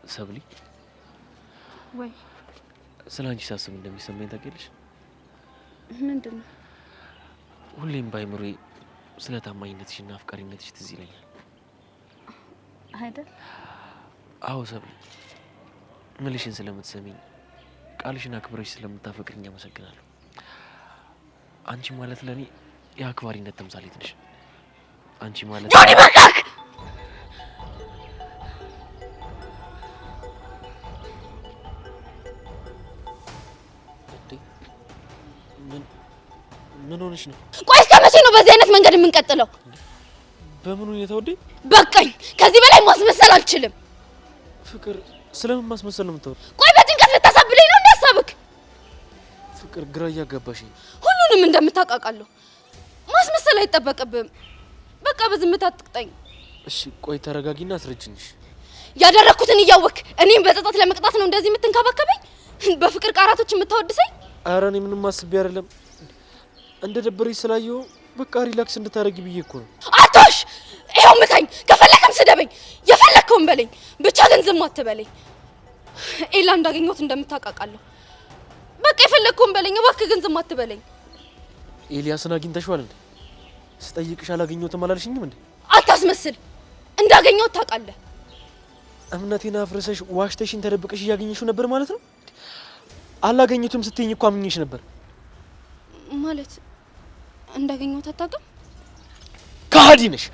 ሰብሊ ወይ ስላንቺ ሳስብ እንደሚሰማኝ ታውቂያለሽ? ምንድነው? ሁሌም ባይምሮዬ ስለ ታማኝነትሽና አፍቃሪነትሽ ትዝ ይለኛል። አይደል? አዎ ሰብሊ፣ ምልሽን ስለምትሰሚኝ ቃልሽን አክብረሽ ስለምታፈቅሪኝ አመሰግናለሁ። አንቺ ማለት ለኔ የአክባሪነት ተምሳሌት ነሽ። አንቺ ማለት ጆኒ በቃክ! ምን ሆነሽ ነው? ቆይ እስከ መቼ ነው በዚህ አይነት መንገድ የምንቀጥለው? በምን ሁኔታ ወዴ? በቃኝ። ከዚህ በላይ ማስመሰል አልችልም። ፍቅር ስለምን ማስመሰል ነው የምታወራው? ቆይ በጭንቀት ልታሳብለኝ ነው እንዳሳብክ? ፍቅር ግራ እያጋባሽኝ። ሁሉንም እንደምታውቃቃለሁ። ማስመሰል አይጠበቅብህም። በቃ በዝምታ አትቅጠኝ። እሺ ቆይ ተረጋጊና አስረጅኝሽ። ያደረኩትን እያወክ እኔም በጸጸት ለመቅጣት ነው እንደዚህ የምትንከባከበኝ? በፍቅር ቃራቶች የምታወድሰኝ? ኧረ እኔ ምንም አስቤ አይደለም። እንደ ደበረኝ ስላየው በቃ ሪላክስ እንድታረጊ ብዬ እኮ ነው። አቶሽ ይሄው ምታኝ፣ ከፈለከም ስደበኝ፣ የፈለከውን በለኝ፣ ብቻ ግን ዝም አትበለኝ። ኤላ እንዳገኘሁት እንደምታውቃቃለሁ። በቃ የፈለከውን በለኝ፣ እባክህ ግን ዝም አትበለኝ። ኤልያስን አግኝተሽዋል እንዴ? ስጠይቅሽ አላገኘሁትም አላልሽኝም እንዴ? አታስመስል፣ እንዳገኘሁት ታውቃለህ። እምነቴን አፍርሰሽ ዋሽተሽን ተደብቀሽ እያገኘሽው ነበር ማለት ነው? አላገኘሁትም ስትይኝ እኮ አምኜሽ ነበር። ማለት እንዳገኘሁት አታውቅም? ከሃዲ ነሽ።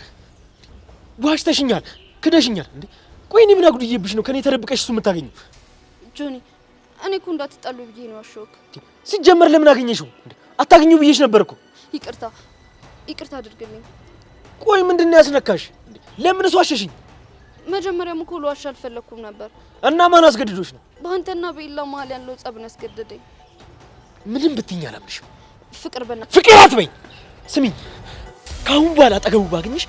ዋሽተሽኛል፣ ክደሽኛል። እንዴ ቆይ እኔ ምን አጉድዬብሽ ነው ከኔ ተደብቀሽ እሱ የምታገኘው? ጆኒ እኔ እኮ እንዳትጣሉ ብዬ ነው ያሸውክ። ሲጀመር ለምን አገኘሽው? እንዴ አታገኘው ብዬሽ ነበር እኮ። ይቅርታ አድርግልኝ። ቆይ ምንድነው ያስነካሽ? ለምን እሱ ዋሸሽኝ? መጀመሪያም እኮ ልዋሽ አልፈለኩም ነበር። እና ማን አስገድዶሽ ነው? በአንተና በኤላ መሀል ያለው ጸብ ነው ያስገደደኝ። ምንም ብትይኝ አላምንሽም። ፍቅር ፍቅር አትበኝ። ስሚኝ፣ ከአሁን በኋላ አጠገቡ ባገኝሽ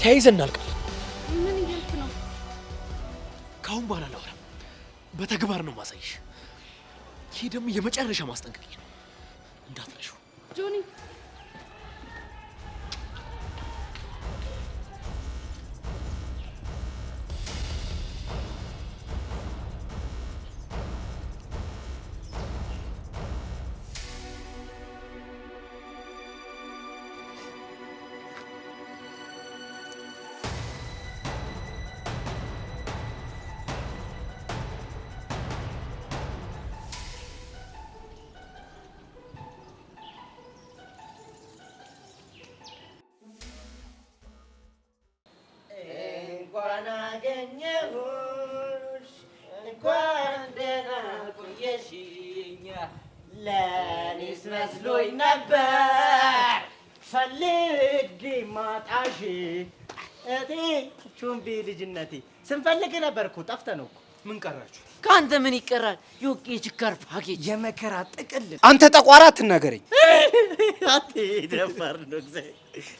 ተያይዘን እናልቃለን። ምን እያልክ ነው? ከአሁን በኋላ ላውራ፣ በተግባር ነው ማሳይሽ። ይሄ ደግሞ የመጨረሻ ማስጠንቀቂያ ነው፣ እንዳትረሺው ጆኒ። እንኳን ደህና ቆየሽኝ። ለእኔስ መስሎኝ ነበር ፈልጌ ማጣሽ። እቴ ቹምቢ ልጅነቴ ስንፈልግ ነበር እኮ ጠፍተህ ነው እኮ። ምን ቀራችሁ? ካንተ ምን ይቀራል? ዮቄ ችካር ፓኬጅ የመከራ ጥቅል። አንተ ጠቋራ አትናገረኝ። አትደፈር ነው እግዚአብሔር።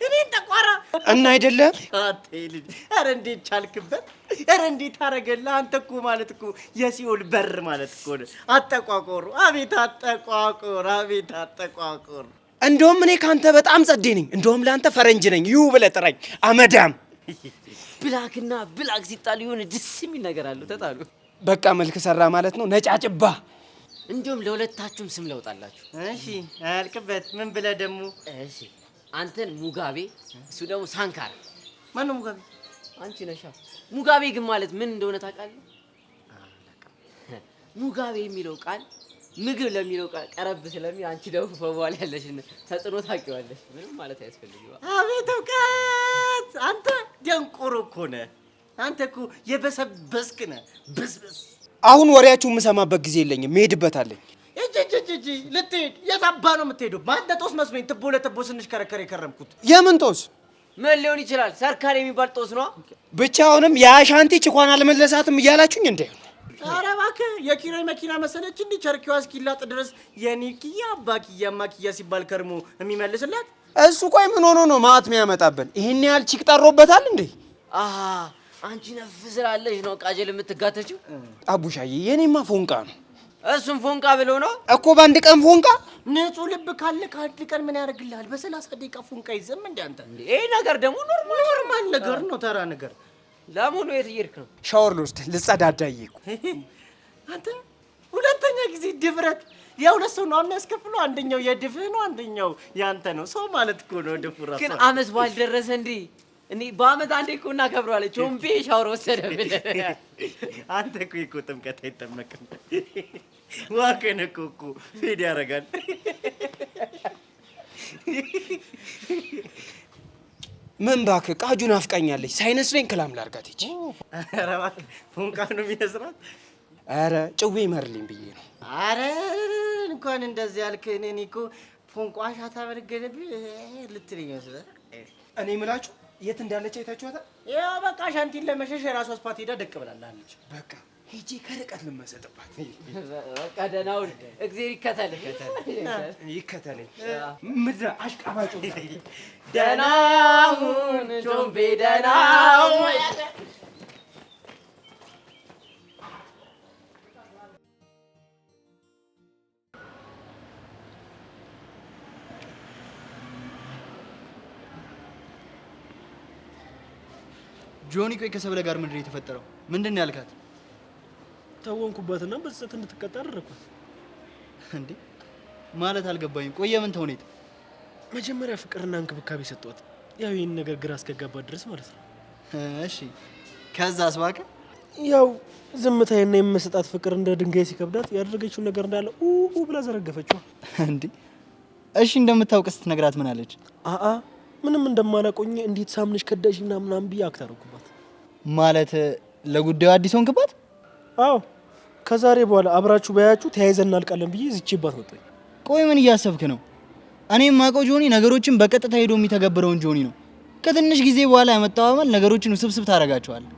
እኔ ጠቋራ እና አይደለም አትልኝ። ኧረ እንዴት ቻልክበት? ኧረ እንዴት አደረገልህ? አንተ እኮ ማለት እኮ የሲኦል በር ማለት እኮ ነው። አጠቋቆሩ! አቤት አጠቋቆር! አቤት አጠቋቆር! እንደውም እኔ ካንተ በጣም ጸዴ ነኝ። እንደውም ለአንተ ፈረንጅ ነኝ። ይሁ ብለህ ጥራኝ አመዳም። ብላክና ብላክ ሲጣሉ የሆነ ደስ የሚል ነገር አለው። ተጣሉ በቃ መልክ ሰራ ማለት ነው። ነጫጭባ። እንዲሁም ለሁለታችሁም ስም ለውጣላችሁ። እሺ አያልቅበት። ምን ብለህ ደግሞ? እሺ አንተን ሙጋቤ፣ እሱ ደግሞ ሳንካራ። ማነው ሙጋቤ? አንቺ ነሻ። ሙጋቤ ግን ማለት ምን እንደሆነ ታውቃለህ? ሙጋቤ የሚለው ቃል ምግብ ለሚለው ቃል ቀረብ ስለሚል አንቺ ደግሞ በኋላ ያለሽ ተጽዕኖ ታውቂዋለሽ። ምንም ማለት አያስፈልግም። አቤት እውቀት! አንተ ደንቆሮ እኮ ነህ። አንተ እኮ የበሰበስክ ነህ። ብስብስ። አሁን ወሬያችሁ የምሰማበት ጊዜ የለኝም። እሄድበታለሁ። እጂ ልትሄድ? የት አባ ነው የምትሄደው? በአንተ ጦስ መስሎኝ ትቦ ለትቦ ስንሽከረከር የከረምኩት። የምን ጦስ? ምን ሊሆን ይችላል? ሰርካሪ የሚባል ጦስ ነው። ብቻውንም የአሻንቲ ችኳን አልመለሳትም እያላችሁኝ እንዳይሆን። ኧረ እባክህ የኪራይ መኪና መሰለች እንዴ? ቸርኪዋ እስኪላጥ ድረስ የኔ ኪያ አባ ኪያ ማኪያ ሲባል ከርሞ የሚመልስላት እሱ። ቆይ ምን ሆኖ ነው ማት የሚያመጣብን? ይሄን ያህል ቺክ ጠሮበታል እንዴ? አሃ አንቺ ነፍ ስላለሽ ነው ቃጀል የምትጋተችው። አቡሻዬ የኔማ ፎንቃ ነው። እሱም ፎንቃ ብሎ ነው እኮ በአንድ ቀን ፎንቃ። ንጹህ ልብ ካለ ከአንድ ቀን ምን ያደርግልሃል? በ30 ደቂቃ ፎንቃ ይዘም እንደ አንተ። ይሄ ነገር ደግሞ ኖርማል ነገር ነው፣ ተራ ነገር። ለምኑ የት እየሄድክ ነው? ሻወር ልወስድ ልጸዳዳ እየሄድኩ። አንተ ሁለተኛ ጊዜ ድፍረት የሁለት ሰው ነው የሚያስከፍለው። አንደኛው የድፍህ ነው፣ አንደኛው ያንተ ነው። ሰው ማለት እኮ ነው ድፉ ራሱ። ግን አመት ባልደረሰ እንዴ? እኔ በአመት አንዴ እኮ እናከብረዋለን። ቾምቤ ሻወር ወሰደ ብለህ አንተ እኮ ጥምቀት አይጠመቅም። ዋከነ እኮ ፌድ ያደርጋል። ምን እባክህ ቃጁ ናፍቃኛለች። ሳይነስ ነኝ ክላም ላርጋት ይቺ። ኧረ እባክህ ፎንቃ ነው የሚያስራት። ኧረ ጭዌ ይመርልኝ ብዬ ነው። ኧረ እንኳን እንደዚህ ያልክ እኔ እኮ ፎንቋሻ ታበርገለብህ ልትለኝ መስለህ። እኔ የምላችሁ የት እንዳለች አይታችኋታል? ያው በቃ ሻንቲን ለመሸሽ የራሷ ስፓት ሄዳ ደቅ ብላለች። በቃ ሄጄ ከርቀት ልመሰጥባት። በቃ ደህና ሁን። እግዜር ይከተልህ ይከተለኝ። ምድረ አሽቃባጮ ደህና ሁን ቾምቤ ደህና ሁን። ጆኒ ቆይ ከሰብለ ጋር ምንድን ነው የተፈጠረው? ምንድን ነው ያልካት? ታወንኩባትና በጸጸት እንድትቀጣ አደረኳት። እንዴ ማለት አልገባኝም። ቆየ ምን ተውኔት? መጀመሪያ ፍቅርና እንክብካቤ ሰጧት። ያው ይህን ነገር ግራ እስከጋባት ድረስ ማለት ነው። እሺ ከዛስ? እባክህ ያው ዝምታዬና የምሰጣት ፍቅር እንደ ድንጋይ ሲከብዳት ያደረገችውን ነገር እንዳለ ብላ ዘረገፈችው። እንዴ እሺ እንደምታውቅ ስትነግራት ምን አለች? ምንም እንደማላቆኝ እንዴት ሳምንሽ ከዳሽ ምናምን ብዬ አክታረኩባት። ማለት ለጉዳዩ አዲስ ሆንክባት? አዎ ከዛሬ በኋላ አብራችሁ በያችሁ ተያይዘን እናልቃለን ብዬ ዝቼባት ወጣኝ። ቆይ ምን እያሰብክ ነው? እኔ የማውቀው ጆኒ ነገሮችን በቀጥታ ሄዶ የሚተገብረውን ጆኒ ነው። ከትንሽ ጊዜ በኋላ ያመጣው አመል ነገሮችን ውስብስብ ታደርጋቸዋለህ።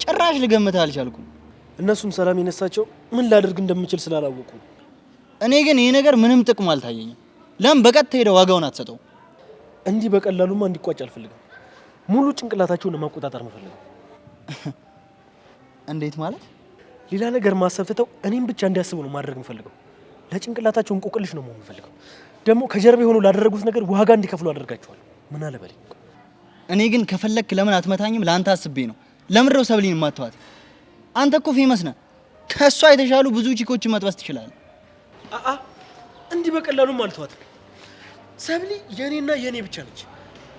ጭራሽ ልገምትህ አልቻልኩም። እነሱም ሰላም የነሳቸው ምን ላደርግ እንደምችል ስላላወቁ። እኔ ግን ይሄ ነገር ምንም ጥቅም አልታየኝም። ለምን በቀጥታ ሄደው ዋጋውን አትሰጠው? እንዲህ በቀላሉማ እንዲቋጭ አልፈልግም። ሙሉ ጭንቅላታቸውን ለማቆጣጠር ነው ፈልገው። እንዴት ማለት? ሌላ ነገር ማሰብ ትተው እኔም ብቻ እንዲያስቡ ነው ማድረግ የምፈልገው። ለጭንቅላታቸው እንቆቅልሽ ነው መሆን የምፈልገው። ደግሞ ከጀርባ የሆኑ ላደረጉት ነገር ዋጋ እንዲከፍሉ አደርጋቸዋለሁ። ምን አለ በለኝ። እኔ ግን ከፈለክ ለምን አትመታኝም? ለአንተ አስቤ ነው። ለምንድነው ሰብሊን የማትተዋት? አንተ እኮ ፌመስ ነህ። ከሷ የተሻሉ ብዙ ቺኮችን መጥበስ ትችላለህ። እንዲህ በቀላሉም አልተዋትም። ሰብሊ የኔና የኔ ብቻ ነች።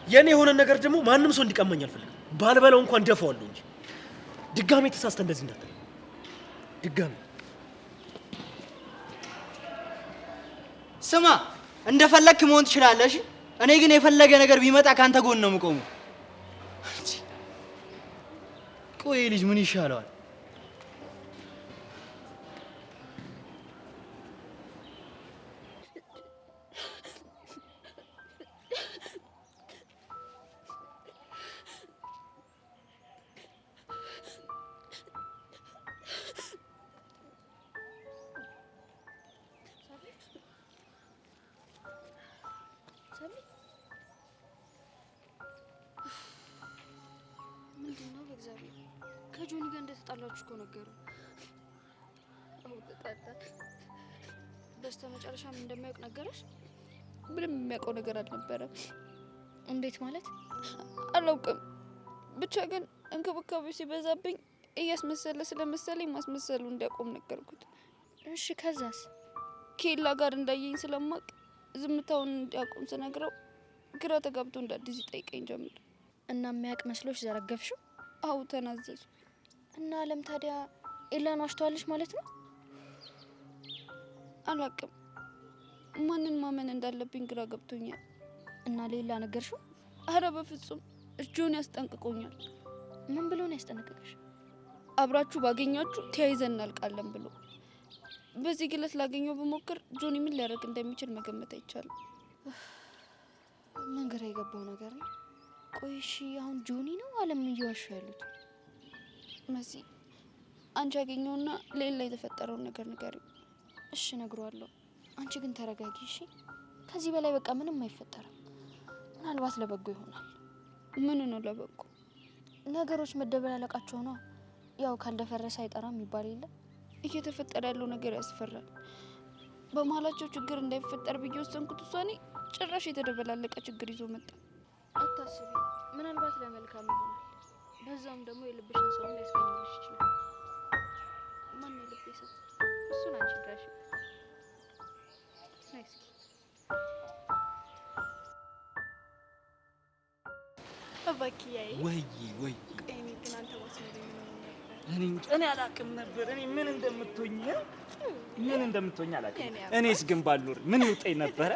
የኔ የሆነ ነገር ደግሞ ማንም ሰው እንዲቀማኝ አልፈልግም። ባልበላው እንኳን ደፋዋለሁ እንጂ ድጋሜ ተሳስተ እንደዚህ እንዳትል። ድጋሜ ስማ፣ እንደፈለክ መሆን ትችላለህ። እኔ ግን የፈለገ ነገር ቢመጣ ካንተ ጎን ነው የምቆመው። ቆይ ልጅ ምን ይሻለዋል? ምንድነው? በእግዚአብሔር ከጆኒ ጋር እንደተጣላችሁ እኮ ነገሩ። በስተመጨረሻም እንደማያውቅ ነገረሽ? ምንም የሚያውቀው ነገር አልነበረም። እንዴት ማለት? አላውቅም። ብቻ ግን እንክብካቤው ሲበዛብኝ እያስመሰለ ስለመሰለኝ ማስመሰሉ እንዲያቆም ነገርኩት። እሺ ከዛስ? ኬላ ጋር እንዳየኝ ስለማቅ ዝምታውን እንዲያቆም ስነግረው ግራ ተጋብቶ እንደ አዲስ ይጠይቀኝ ጀመር። እና የሚያውቅ መስሎሽ ዘረገፍሽው? አው ተናዘዙ። እና አለም ታዲያ ኤላን ዋሽቷለሽ ማለት ነው? አላውቅም። ማንን ማመን እንዳለብኝ ግራ ገብቶኛል። እና ሌላ ነገርሽው? አረ በፍጹም ጆኒ ያስጠንቅቆኛል። ምን ብሎ ነው ያስጠነቀቀሽ? አብራችሁ ባገኛችሁ ተያይዘን እናልቃለን ብሎ። በዚህ ግለት ላገኘው በሞክር ጆኒ ምን ሊያደርግ እንደሚችል መገመት አይቻልም። ምን ግራ የገባው ነገር ነው። ቆይ እሺ አሁን ጆኒ ነው አለም እየዋሹ ያሉት? መሲ አንቺ ያገኘውና ሌላ የተፈጠረውን ነገር ንገሪው። እሺ እነግረዋለሁ። አንቺ ግን ተረጋጊ እሺ። ከዚህ በላይ በቃ ምንም አይፈጠርም። ምናልባት ለበጎ ይሆናል። ምን ነው ለበጎ? ነገሮች መደበላለቃቸው ነው። ያው ካልደፈረሰ አይጠራም ይባል የለ። እየተፈጠረ ያለው ነገር ያስፈራል። በመሀላቸው ችግር እንዳይፈጠር ብዬ ወሰንኩት ውሳኔ ጭራሽ የተደበላለቀ ችግር ይዞ መጣ። አታስቢ፣ ምናልባት ለመልካም ይሆናል። በዛውም ደግሞ የልብሽን ሰው ሊያስገኝልሽ ይችላል። ማን የልቤ ሰው? እሱን አንቺ ድረሽበት። ነይ እስኪ አባኪያዬ። ወይ እኔ ግን አንተ ባትኖረኝ ምን ነበር? እኔ አላውቅም ነበር። እኔ ምን እንደምትሆኝ አላውቅም። እኔስ ግን ባልኖር ምን ይውጠኝ ነበረ?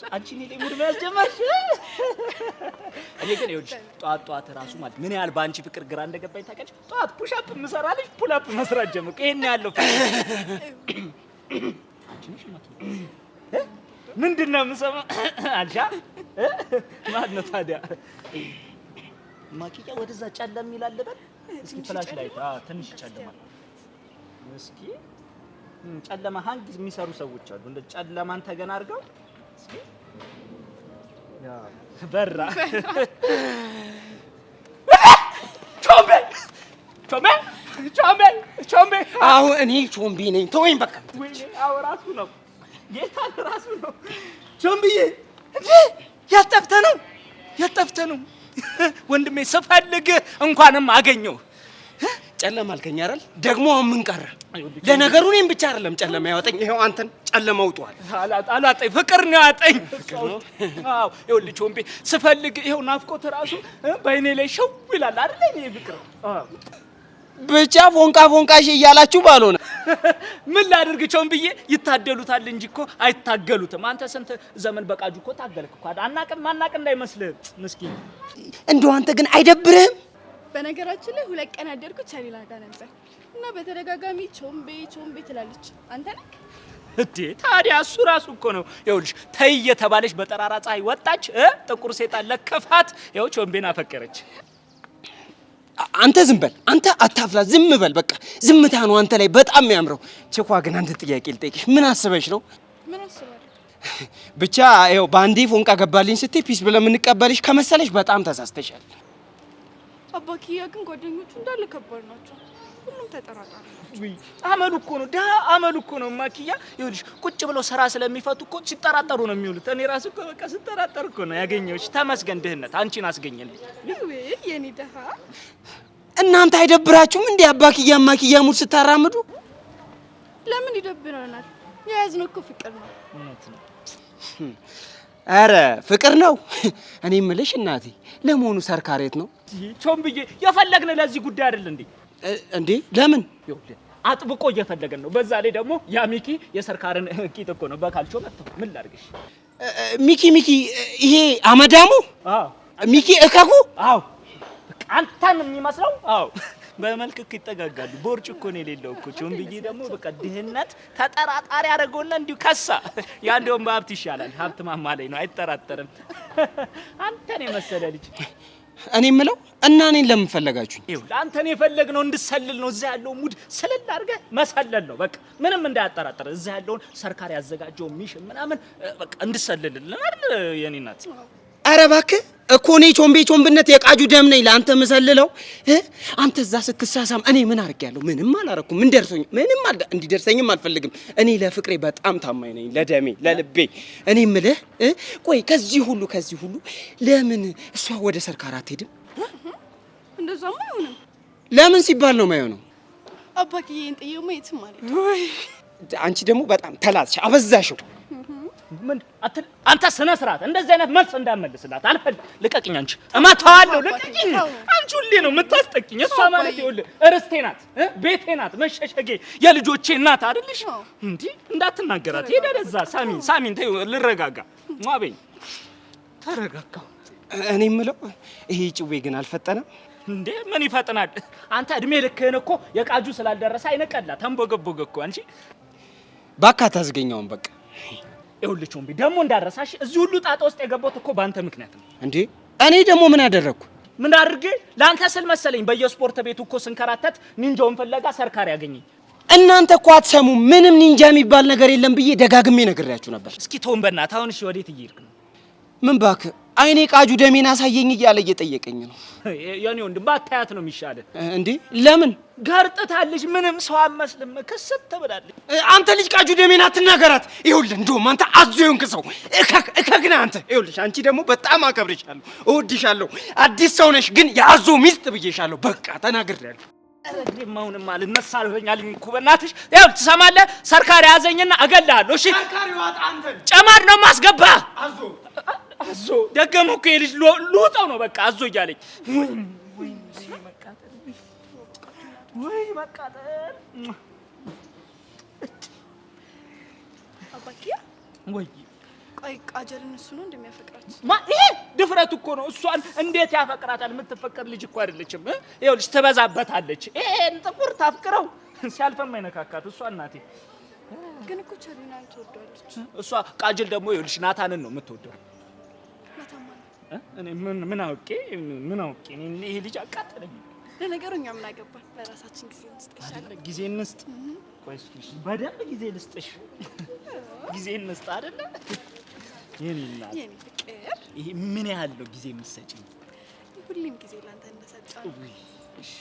አንቺ እኔ ላይ ሙድ መያዝ ጀመርሽ። እኔ ግን ይኸውልሽ ጠዋት እራሱ ማለት ምን ያህል በአንቺ ፍቅር ግራ እንደገባኝ ታውቂያለሽ? ጠዋት ፑሻፕ የምሰራልሽ ፑላፕ መስራት ጀመርኩ። ይሄን ያለው አንቺ ነሽ ምንድን ነው የምሰማው? አልሻ ማን ነው ታዲያ? ማኪያ ወደዛ ጨለም ይላል በል እስኪ ፍላሽ ላይ ትንሽ ጨለማ እስኪ ጨለማ ሃንግ የሚሰሩ ሰዎች አሉ። እንደ ጨለማን ተገና አድርገው እስኪ ያ በራ ቾምቤ አሁን እኔ ቾምቤ ነኝ። ተወኝ በቃ። ወይኔ አዎ ራሱ ነው ጌታ ራሱ ነው ቾምብዬ። እንዴ ያጠፍተ ነው ወንድሜ። ስፈልግ እንኳንም አገኘው። ጨለማ አልከኝ አይደል? ደግሞ ምን ቀረ? ለነገሩ እኔም ብቻ አይደለም ጨለማ ያወጣኝ፣ ይሄው አንተን ጨለማ ውጧል። አላጠኝ ፍቅር ነው ያጠኝ። አዎ ይኸውልህ ቾምቤ ስፈልግ ይሄው ናፍቆት ራሱ በእኔ ላይ ሸው ይላል አይደል? እኔ ፍቅር ብቻ ፎንቃሽ እያላችሁ ባልሆነ ምን ላድርግ ቾምብዬ? ይታደሉታል እንጂ እኮ አይታገሉትም። አንተ ስንት ዘመን በቃጁ እኮ ታገልክ እኮ አናቅም እንዳይመስልህ ምስኪን። እንደው አንተ ግን አይደብርህም? በነገራችን ላይ 2 ቀን ያደርኩት ቻሊላ ጋር ነበር እና በተደጋጋሚ ቾምቤ ትላለች። አንተ ነህ እንዴ? ታዲያ እሱ ራሱ እኮ ነው። ይኸውልሽ ተይ እየተባለች በጠራራ ፀሐይ ወጣች። ጥቁር ሴጣን ለከፋት። ይኸው ቾምቤን አፈቀረች። አንተ ዝም በል፣ አንተ አታፍላ፣ ዝም በል በቃ። ዝምታ ነው አንተ ላይ በጣም የሚያምረው። ቼኳ ግን አንተ ጥያቄ ልጠይቅሽ፣ ምን አስበሽ ነው? ምን አስባለሁ? ብቻ ይኸው ባንዴ ፎንቃ ገባልኝ ስትይ ፒስ ብለን የምንቀበልሽ ከመሰለሽ በጣም ተሳስተሻል። አባኪያ ግን ጓደኞቹ እንዳለ ከባድ ናቸው። ሁሉም ተጠራጣሪ ናቸው። አመሉ እኮ ነው ማኪያ። ይኸውልሽ ቁጭ ብለው ስራ ስለሚፈቱ እኮ ሲጠራጠሩ ነው የሚውሉት። እኔ ራሱ እኮ በቃ ስጠራጠር እኮ ነው ያገኘሁሽ። ተመስገን ድህነት አንቺን አስገኘልኝ። ወይ የኔ ደሃ። እናንተ አይደብራችሁም እንዴ አባኪያ ማኪያ ሙድ ስታራምዱ? ለምን ይደብረናል? የያዝነው እኮ ፍቅር ነው። እውነት ነው። አረ ፍቅር ነው። እኔ የምልሽ እናቴ ለመሆኑ ሰርካሬት ነው? ቾምብዬ የፈለግን ለዚህ ጉዳይ አይደል እንዴ? እንዴ ለምን? አጥብቆ እየፈለገን ነው። በዛ ላይ ደግሞ ያ ሚኪ የሰርካርን ቂጥ እኮ ነው በካልቾ መጥቶ ምን ላድርግሽ? ሚኪ ይሄ አመዳሙ? አዎ ሚኪ እከኩ? አዎ በቃ አንተን የሚመስለው? አዎ በመልክ እኮ ይጠጋጋሉ። ቦርጭ እኮ ነው የሌለው እኮ። ቾምብዬ ደግሞ በቃ ድህነት ተጠራጣሪ አደረገውና እንዲሁ ከሳ። ያ እንደውም በሀብት ይሻላል። ሀብት ማማ ላይ ነው አይጠራጠርም። አንተን የመሰለ ልጅ። እኔ የምለው እና እኔን ለምን ፈለጋችሁኝ? ይኸውልህ አንተን የፈለግነው እንድሰልል ነው። እዛ ያለው ሙድ ሰለል አድርገህ መሰለል ነው በቃ። ምንም እንዳያጠራጥር እዛ ያለውን ሰርካሪ ያዘጋጀው ሚሽን ምናምን በቃ እንድሰልልልን አይደል የኔ እናት? ኧረ እባክህ እኮ እኔ ቾምብነት የቃጁ ደም ነኝ ለአንተ ምሰልለው። አንተ እዛ ስትሳሳም እኔ ምን አድርጌያለሁ? ምንም አላረኩም። ምን ደርሶኝ? ምንም እንዲደርሰኝም አልፈልግም። እኔ ለፍቅሬ በጣም ታማኝ ነኝ፣ ለደሜ ለልቤ። እኔ የምልህ ቆይ ከዚህ ሁሉ ለምን እሷ ወደ ሰርካር አትሄድም? እንደዛማ አይሆንም። ለምን ሲባል ነው የማይሆነው? አባዬን ጥዬው የትም ማለት አንቺ ደግሞ በጣም ተላትሽ፣ አበዛሽው። ምን አንተ ስነ ስርዓት እንደዚህ አይነት መልስ እንዳመልስላት አልፈልግም። ልቀቅኝ አንቺ እመታዋለሁ። ልቀቅኝ አንቺ። ሁሌ ነው የምታስጠቅኝ። እሷ ማለት ይኸውልህ እርስቴ ናት፣ ቤቴ ናት፣ መሸሸጌ የልጆቼ እናት አይደልሽ እንዴ? እንዳትናገራት። ሄደህ እዛ ሳሚን ተይው። ልረጋጋ ማበኝ ተረጋጋ። እኔ የምለው ይሄ ጭዌ ግን አልፈጠነም እንዴ? ምን ይፈጥናል? አንተ እድሜ ልክህን እኮ የቃጁ ስላልደረሰ አይነቀላ ተንቦገቦገ እኮ አንቺ። ባካ ታዝገኛውን በቃ ይኸውልህ ቾምቢ ደግሞ እንዳረሳሽ እዚህ ሁሉ ጣጣ ውስጥ የገባሁት እኮ በአንተ ምክንያት ነው እንዴ። እኔ ደግሞ ምን አደረግኩ? ምን አድርጌ? ለአንተ ስል መሰለኝ በየስፖርት ቤቱ እኮ ስንከራተት ኒንጃውን ፍለጋ ሰርካሪ ያገኘኝ። እናንተ እኮ አትሰሙም። ምንም ኒንጃ የሚባል ነገር የለም ብዬ ደጋግሜ ነግሬያችሁ ነበር። እስኪ ተውን በእናትህ። አሁን እሺ ወዴት እየሄድክ ነው? ምን እባክህ አይኔ ቃጁ ደሜን አሳየኝ እያለ እየጠየቀኝ ነው። የኔ ወንድም ባታያት ነው የሚሻለው። እንዴ ለምን? ገርጥታለች፣ ምንም ሰው አመስልም፣ ክስት ትብላለች። አንተ ልጅ ቃጁ ደሜን አትናገራት። ይኸውልህ እንደውም አንተ አዞ የሆንክ ሰው እከግና አንተ። ይኸውልሽ አንቺ ደግሞ በጣም አከብርሻለሁ፣ እወድሻለሁ። አዲስ ሰው ነሽ ግን የአዞ ሚስት ብዬሻለሁ። በቃ ተናግሬያለሁ። አሁንም አልነሳ አልበኛልኝ እኮ በእናትሽ። ይኸውልህ ትሰማለህ? ሰርካሪ ያዘኝና እገልሃለሁ። እሺ ሰርካሪ ዋጣ አንተ ጨማር ነው ማስገባ። አዞ ደገመው እኮ የልጅ ልውጠው ነው በቃ አዞ እያለኝ። ወይ መቃጠል። አባኪያ ወይ ቆይ ቃጀልን እሱ ነው እንደሚያፈቅራት? ይሄ ድፍረት እኮ ነው። እሷን እንዴት ያፈቅራታል? የምትፈቀር ልጅ እኮ አይደለችም። ይኸውልሽ ትበዛበታለች። ይሄን ጥቁር ታፍቅረው ሲያልፈም አይነካካት እሷ እናቴ። ግን እኮ ቸሪናን ትወደዋለች። እሷ ቃጅል ደግሞ ይኸውልሽ ናታንን ነው የምትወደው። እኔ ምን አውቄ ይሄ ልጅ አቃጠለኝ። ለነገሩ እኛ ምን አገባን? በራሳችን ጊዜ እንስጥሽ። ጊዜ እንስጥ። ቆይ እስኪ በደንብ ጊዜ ልስጥሽ። ጊዜ እንስጥ አይደለ? የኔ እናት የኔ ፍቅር፣ ይሄ ምን ያህል ነው ጊዜ የምትሰጪኝ? ሁሉም ጊዜ ላንተ እንደሰጠው። እሺ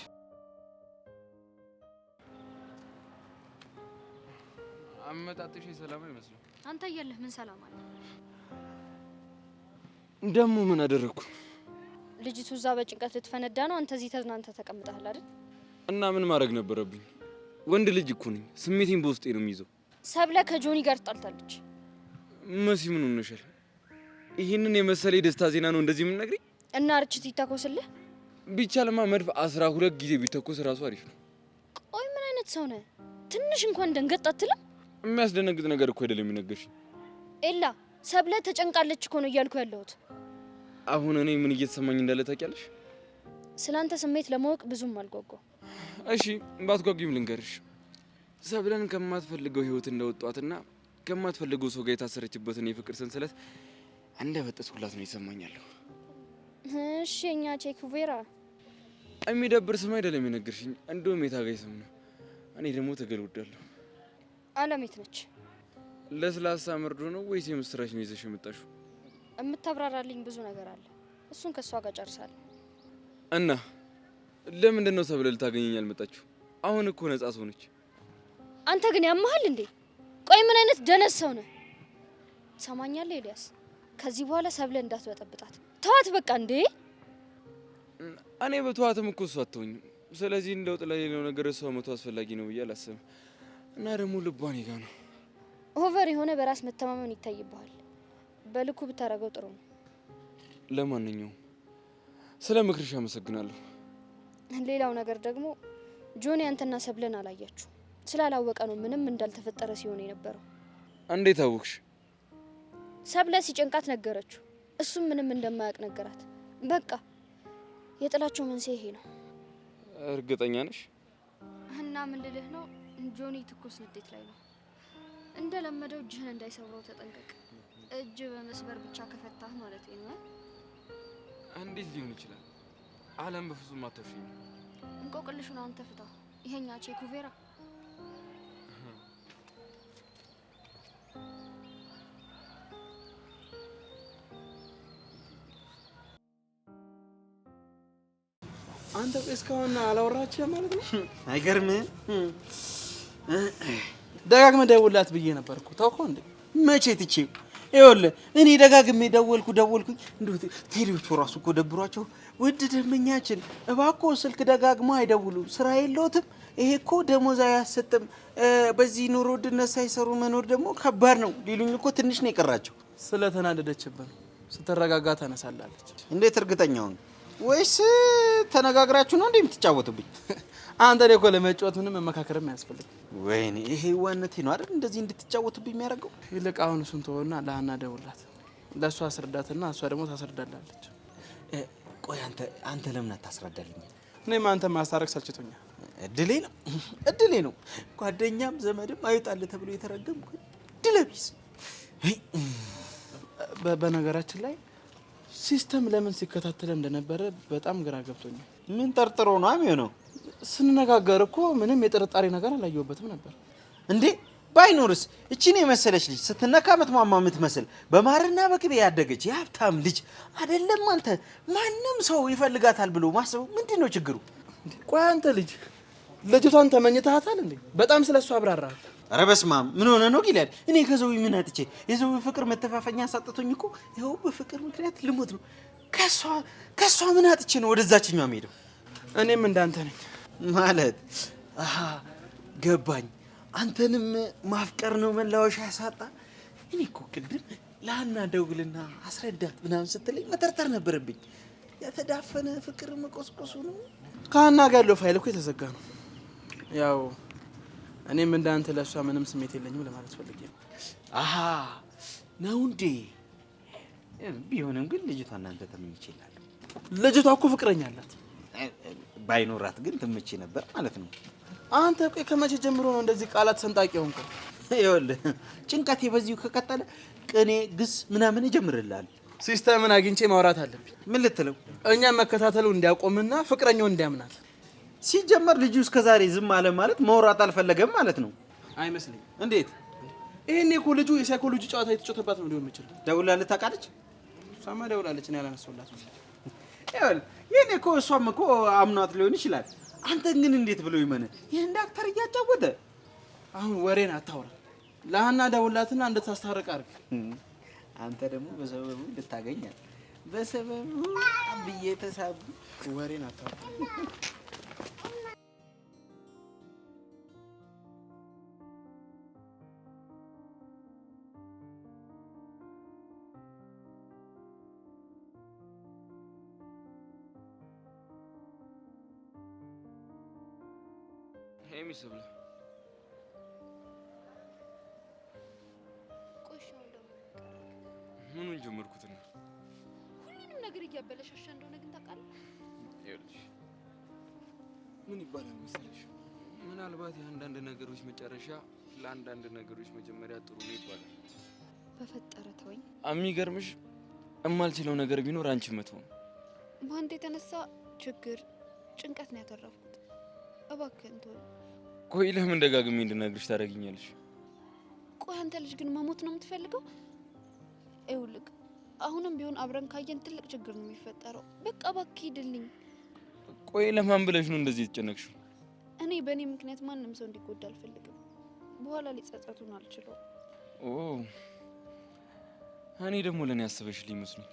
አመጣጥሽ ሰላም አይመስልም። አንተ እያለህ ምን ሰላም አለ? ደሞ ምን አደረኩ? ልጅቱ እዛ በጭንቀት ልትፈነዳ ነው። አንተ እዚህ ተዝናንተ ተቀምጠሃል አይደል? እና ምን ማድረግ ነበረብኝ? ወንድ ልጅ እኮ ነኝ። ስሜቴን በውስጤ ነው የሚይዘው። ሰብለ ከጆኒ ጋር ተጣልታለች። መሲ ምን ሆነሻል? ይሄንን የመሰለ የደስታ ዜና ነው እንደዚህ የምንነግሪኝ? እና ርችት ይታኮስልህ። ቢቻልማ መድፍ 12 ጊዜ ቢተኮስ ራሱ አሪፍ ነው። ቆይ ምን አይነት ሰው ነህ? ትንሽ እንኳን ደንገጥ አትልም? የሚያስደነግጥ ነገር እኮ አይደለም የሚነገርሽኝ። ኤላ ሰብለ ተጨንቃለች እኮ ነው እያልኩ ያለሁት። አሁን እኔ ምን እየተሰማኝ እንዳለ ታውቂያለሽ? ስላንተ ስሜት ለማወቅ ብዙም አልጓጓም። እሺ ባትጓጊም ልንገርሽ። ሰብለን ከማትፈልገው ህይወት እንደወጣትና ከማትፈልገው ሰው ጋር የታሰረችበትን የፍቅር ሰንሰለት እንደበጠስኩላት ነው ይሰማኛለሁ። እሺ እኛ ቼኩቬራ የሚደብር ስም አይደለም የነገርሽኝ፣ እንደውም የታጋይ ስም ነው። እኔ ደግሞ ትግል እወዳለሁ። አለም የት ነች? ለስላሳ መርዶ ነው ወይስ የምስራች ነው ይዘሽ የመጣሽው? የምታብራራልኝ ብዙ ነገር አለ። እሱን ከሷ ጋር ጨርሳለሁ። እና ለምንድን ነው ሰብለ ልታገኘኝ ያልመጣችሁ? አሁን እኮ ነጻ ሰው ነች። አንተ ግን ያመሃል እንዴ? ቆይ ምን አይነት ደነስ ሰው ነህ? ሰማኛለህ ኤልያስ፣ ከዚህ በኋላ ሰብለ እንዳትበጠብጣት ተዋት በቃ። እንዴ እኔ በተዋትም እኮ እሷ አትሆኝም። ስለዚህ እንደው ለሌላው ነገር እሷ መቶ አስፈላጊ ነው ብዬ አላስብም። እና ደግሞ ልቧ እኔ ጋ ነው። ኦቨር የሆነ በራስ መተማመን ይታይብሃል። በልኩ ብታረገው ጥሩ ነው። ለማንኛውም ስለ ምክርሽ አመሰግናለሁ። ሌላው ነገር ደግሞ ጆኒ አንተና ሰብለን አላያችሁ። ስላላወቀ ነው ምንም እንዳልተፈጠረ ሲሆን የነበረው። እንዴት አወቅሽ? ሰብለ ሲጨንቃት ነገረችው። እሱም ምንም እንደማያውቅ ነገራት። በቃ የጥላቸው መንስኤ ይሄ ነው። እርግጠኛ ነሽ? እና ምን ልልህ ነው፣ ጆኒ ትኩስ ንዴት ላይ ነው። እንደለመደው እጅህን እንዳይሰብረው ተጠንቀቅ። እጅ በመስበር ብቻ ከፈታህ ማለት ነው። እንዴት ሊሆን ይችላል? አለም በፍጹም አትወሽኝ። እንቆቅልሹን አንተ ፍታው። ይሄኛ ቼኩቬራ አንተ እስካሁን አላወራችም ማለት ነው? አይገርምህም? ደጋግመህ ደውላት ብዬ ነበርኩ። ታውቀው እንዴ? መቼ ትቼው? ይኸውልህ እኔ ደጋግሜ ደወልኩኝ። እንደው ቴሌዎቹ ራሱ እኮ ደብሯቸው ውድ ደንበኛችን እባክዎ ስልክ ደጋግሞ አይደውሉ፣ ስራ የለዎትም፣ ይሄ እኮ ደሞዝ አያሰጥም፣ በዚህ ኑሮ ውድነት ሳይሰሩ መኖር ደግሞ ከባድ ነው ሊሉኝ እኮ ትንሽ ነው የቀራቸው። ስለተናደደችብን ስትረጋጋ ተነሳላለች። እንዴት እርግጠኛ ሆነ? ወይስ ተነጋግራችሁ ነው እንዴ የምትጫወቱብኝ? አንተ እኮ ለመጫወት ምንም መመካከርም አያስፈልግም። ወይኔ ይሄ ዋነቴ ነው አይደል እንደዚህ እንድትጫወቱብኝ የሚያደርገው። ይልቅ አሁን እሱን ተወውና ለሀና ደውላት፣ ለእሷ አስረዳትና እሷ ደግሞ ታስረዳላለች። ቆይ አንተ ለምን አታስረዳልኝ? እኔም አንተ ማስታረቅ ሰልችቶኛል። እድሌ ነው። ጓደኛም ዘመድም አይጣል ተብሎ የተረገምኩ ድለቢስ። በነገራችን ላይ ሲስተም ለምን ሲከታተለ እንደነበረ በጣም ግራ ገብቶኛል። ምን ጠርጥሮ ነው የሚሆነው? ስንነጋገር እኮ ምንም የጥርጣሬ ነገር አላየሁበትም ነበር። እንዴ ባይኖርስ እቺን የመሰለች ልጅ ስትነካ ምትሟሟ የምትመስል በማርና በቅቤ ያደገች የሀብታም ልጅ አይደለም አንተ ማንም ሰው ይፈልጋታል ብሎ ማሰቡ ምንድነው ችግሩ? ቆይ አንተ ልጅቷን ተመኝተሃታል እንዴ? በጣም ስለሷ አብራራህ። ኧረ በስመ አብ ምን ሆነ ነው ጊላል? እኔ ከዘው ምን አጥቼ የዘው ፍቅር መተፋፈኛ ሳጥቶኝ እኮ ይኸው በፍቅር ምክንያት ልሞት ነው። ከሷ ምን አጥቼ ነው ወደዛችኛው የምሄደው? እኔም እንዳንተ ነኝ ማለት ገባኝ። አንተንም ማፍቀር ነው መላወሻ ያሳጣ። እኔ እኮ ቅድም ለሀና ደውልና አስረዳት ምናምን ስትለኝ መጠርጠር ነበረብኝ። የተዳፈነ ፍቅር መቆስቆሱ ነው። ከሀና ጋር ያለው ፋይል እኮ የተዘጋ ነው። ያው እኔም እንዳንተ ለሷ ምንም ስሜት የለኝም ለማለት ፈልጌ ነው። ነው እንዴ? ቢሆንም ግን ልጅቷ እናንተ ተመኝቼላለሁ። ልጅቷ እኮ ፍቅረኛ አላት። ባይኖራት ግን ትመቼ ነበር ማለት ነው። አንተ ቆይ ከመቼ ጀምሮ ነው እንደዚህ ቃላት ሰንጣቂ ሆንከው? ይኸውልህ ጭንቀቴ በዚሁ ከቀጠለ ቅኔ ግስ ምናምን ይጀምርልሃል። ሲስተምን አግኝቼ ማውራት አለብኝ። ምን ልትለው? እኛም መከታተሉ እንዲያቆምና ፍቅረኛው እንዲያምናት። ሲጀመር ልጁ እስከዛሬ ዝም አለ ማለት ማውራት አልፈለገም ማለት ነው። አይመስልኝ። እንዴት? ይሄኔ እኮ ልጁ የሳይኮሎጂ ጨዋታ የተጫወተባት ነው ሊሆን የሚችለው። ደውላለች ታውቃለች? እሷማ ደውላለች፣ እኔ አላነሳሁላትም። ይኸውልህ የኔ እኮ እሷም እኮ አምኗት ሊሆን ይችላል። አንተ ግን እንዴት ብሎ ይመነ? ይሄን ዳክተር እያጫወተ አሁን ወሬን አታውራ። ለሀና ደውላትና እንድታስታርቅ አድርግ። አንተ ደግሞ በሰበቡ ልታገኛል። በሰበቡ ብዬ ተሳብ ወሬን አታውራ። ሚስብለ ቆሻው ደግሞ ምኑን ጀመርኩትና ሁሉንም ነገር እያበለሻሻ እንደሆነ ግን ታውቃለህ። ይኸውልሽ ምን ይባላል መሰለሽ፣ ምናልባት የአንዳንድ ነገሮች መጨረሻ ለአንዳንድ ነገሮች መጀመሪያ ጥሩ ነው ይባላል። በፈጠረ ተወኝ። የሚገርምሽ እማልችለው ነገር ቢኖር አንቺ መተው ነው። በአንተ የተነሳ ችግር፣ ጭንቀት ነው ያተረፍኩት። እባክህን ተወኝ። ቆይ ለምን ደጋግሜ እንድነግርሽ ታደርጊኛለሽ? ቆይ አንተ ልጅ ግን መሞት ነው የምትፈልገው? ይኸውልህ አሁንም ቢሆን አብረን ካየን ትልቅ ችግር ነው የሚፈጠረው። በቃ እባክህ ሂድልኝ። ቆይ ለማን ብለሽ ነው እንደዚህ የተጨነቅሽው? እኔ በእኔ ምክንያት ማንም ሰው እንዲጎዳ አልፈልግም። በኋላ ሊጸጸቱን አልችለው። ኦ እኔ ደግሞ ለኔ ያስበሽልኝ መስሎኝ።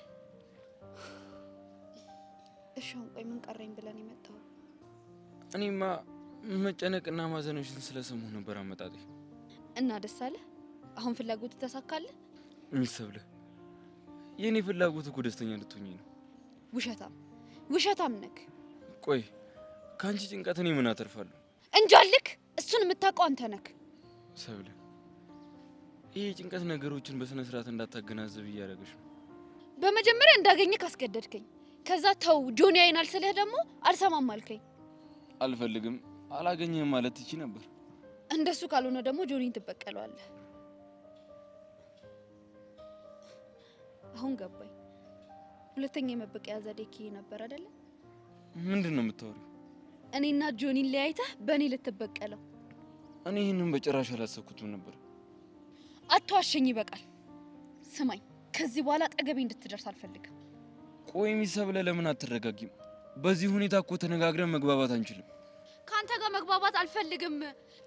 እሺ አሁን ቆይ ምን ቀረኝ ብለን የመጣው? እኔማ መጨነቅና ማዘንሽን ስለሰማሁ ነበር አመጣጤ። እና ደስ አለ? አሁን ፍላጎት ተሳካለ? ሚስብለ የኔ ፍላጎት እኮ ደስተኛ እንድትሆኚ ነው። ውሸታም ነክ። ቆይ ካንቺ ጭንቀት እኔ ምን አተርፋለሁ? እንጃልክ። እሱን የምታውቀው አንተ ነክ። ሰብለ ይሄ ጭንቀት ነገሮችን በስነ ስርዓት እንዳታገናዘብ እያደረገሽ ነው። በመጀመሪያ እንዳገኘህ ካስገደድከኝ፣ ከዛ ተው ጆኒ አይናል ስልህ ደግሞ አልሰማም አልከኝ። አልፈልግም አላገኘህም ማለት ትቺ ነበር። እንደሱ ካልሆነ ደግሞ ጆኒን ትበቀለዋለህ። አሁን ገባኝ። ሁለተኛ የመበቀያ ዘዴ ይሄ ነበር አይደለ? ምንድነው የምታወሪው? እኔና ጆኒን ለያይተህ በእኔ ልትበቀለው? እኔ ይህንን በጭራሽ አላሰብኩትም ነበር። አትዋሸኝ፣ ይበቃል። ስማኝ፣ ከዚህ በኋላ አጠገቤ እንድትደርስ አልፈልግም። ቆይ ሚሰብለ ለምን አትረጋጊም? በዚህ ሁኔታ እኮ ተነጋግረን መግባባት አንችልም። ካንተ ጋር መግባባት አልፈልግም።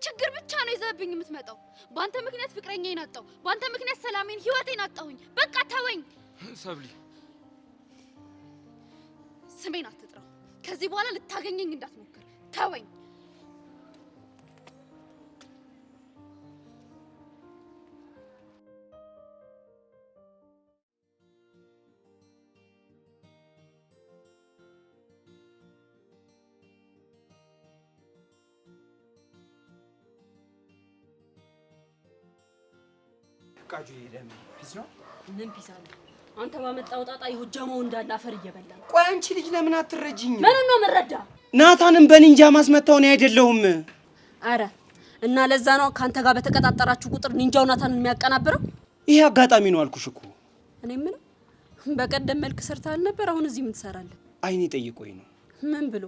ችግር ብቻ ነው ይዘብኝ የምትመጣው። ባንተ ምክንያት ፍቅረኛዬን አጣሁ። ባንተ ምክንያት ሰላሜን፣ ህይወቴን አጣሁኝ። በቃ ተወኝ። ሰብሊ ስሜን አትጥራው። ከዚህ በኋላ ልታገኘኝ እንዳትሞክር። ተወኝ። ቃጁ ይደም ፒስ ነው። ምን ፒስ አለ? አንተ ባመጣው ጣጣ ይሁጃማው እንዳለ አፈር እየበላ። ቆይ አንቺ ልጅ ለምን አትረጂኝ? ምን ነው መረዳ? ናታንም በኒንጃ ማስመታው ነው አይደለሁም? አረ እና ለዛ ነው ካንተ ጋር በተቀጣጠራችሁ ቁጥር ኒንጃው ናታንን የሚያቀናብረው? ይሄ አጋጣሚ ነው አልኩሽ እኮ። እኔ ምን በቀደም መልክ ሰርታል ነበር፣ አሁን እዚህ ምን ትሰራለህ? አይኔ ጠይቆኝ ነው። ምን ብሎ?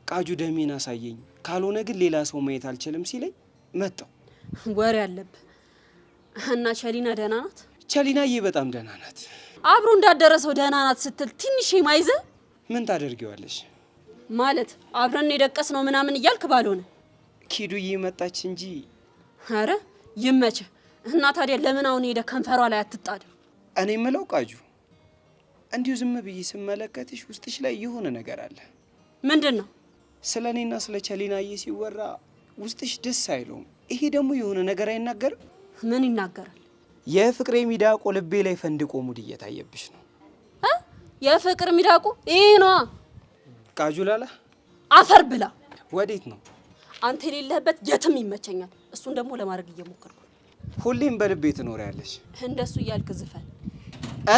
ቃጁ ደሜን አሳየኝ፣ ካልሆነ ግን ሌላ ሰው ማየት አልችልም ሲለኝ መጣው። ወሬ አለብህ። እና ቸሊና ደህና ናት? ቸሊናዬ በጣም ደህና ናት። አብሮ እንዳደረሰው ደህና ናት ስትል ትንሽ የማይዘ ምን ታደርጊዋለሽ? ማለት አብረን የደቀስ ነው ምናምን እያልክ ባልሆነ ኪዱዬ መጣች እንጂ። አረ ይመች። እና ታዲያ ለምን አሁን ሄደ ከንፈሯ ላይ አትጣደም? እኔ የምለው ቃጁ እንዲሁ ዝም ብዬ ስመለከትሽ ውስጥሽ ላይ የሆነ ነገር አለ። ምንድን ነው? ስለ እኔና ስለ ቸሊናዬ ሲወራ ውስጥሽ ደስ አይለውም። ይሄ ደግሞ የሆነ ነገር አይናገርም? ምን ይናገራል? የፍቅሬ ሚዳቆ ልቤ ላይ ፈንድቆ ሙድ እየታየብሽ ነው። የፍቅር ሚዳቆ ይሄ ነው ቃጁ ላላ አፈር ብላ። ወዴት ነው? አንተ የሌለህበት የትም ይመቸኛል። እሱን ደግሞ ለማድረግ እየሞከርኩ። ሁሌም በልቤ ትኖሪያለሽ። እንደሱ እያልክ ዝፈን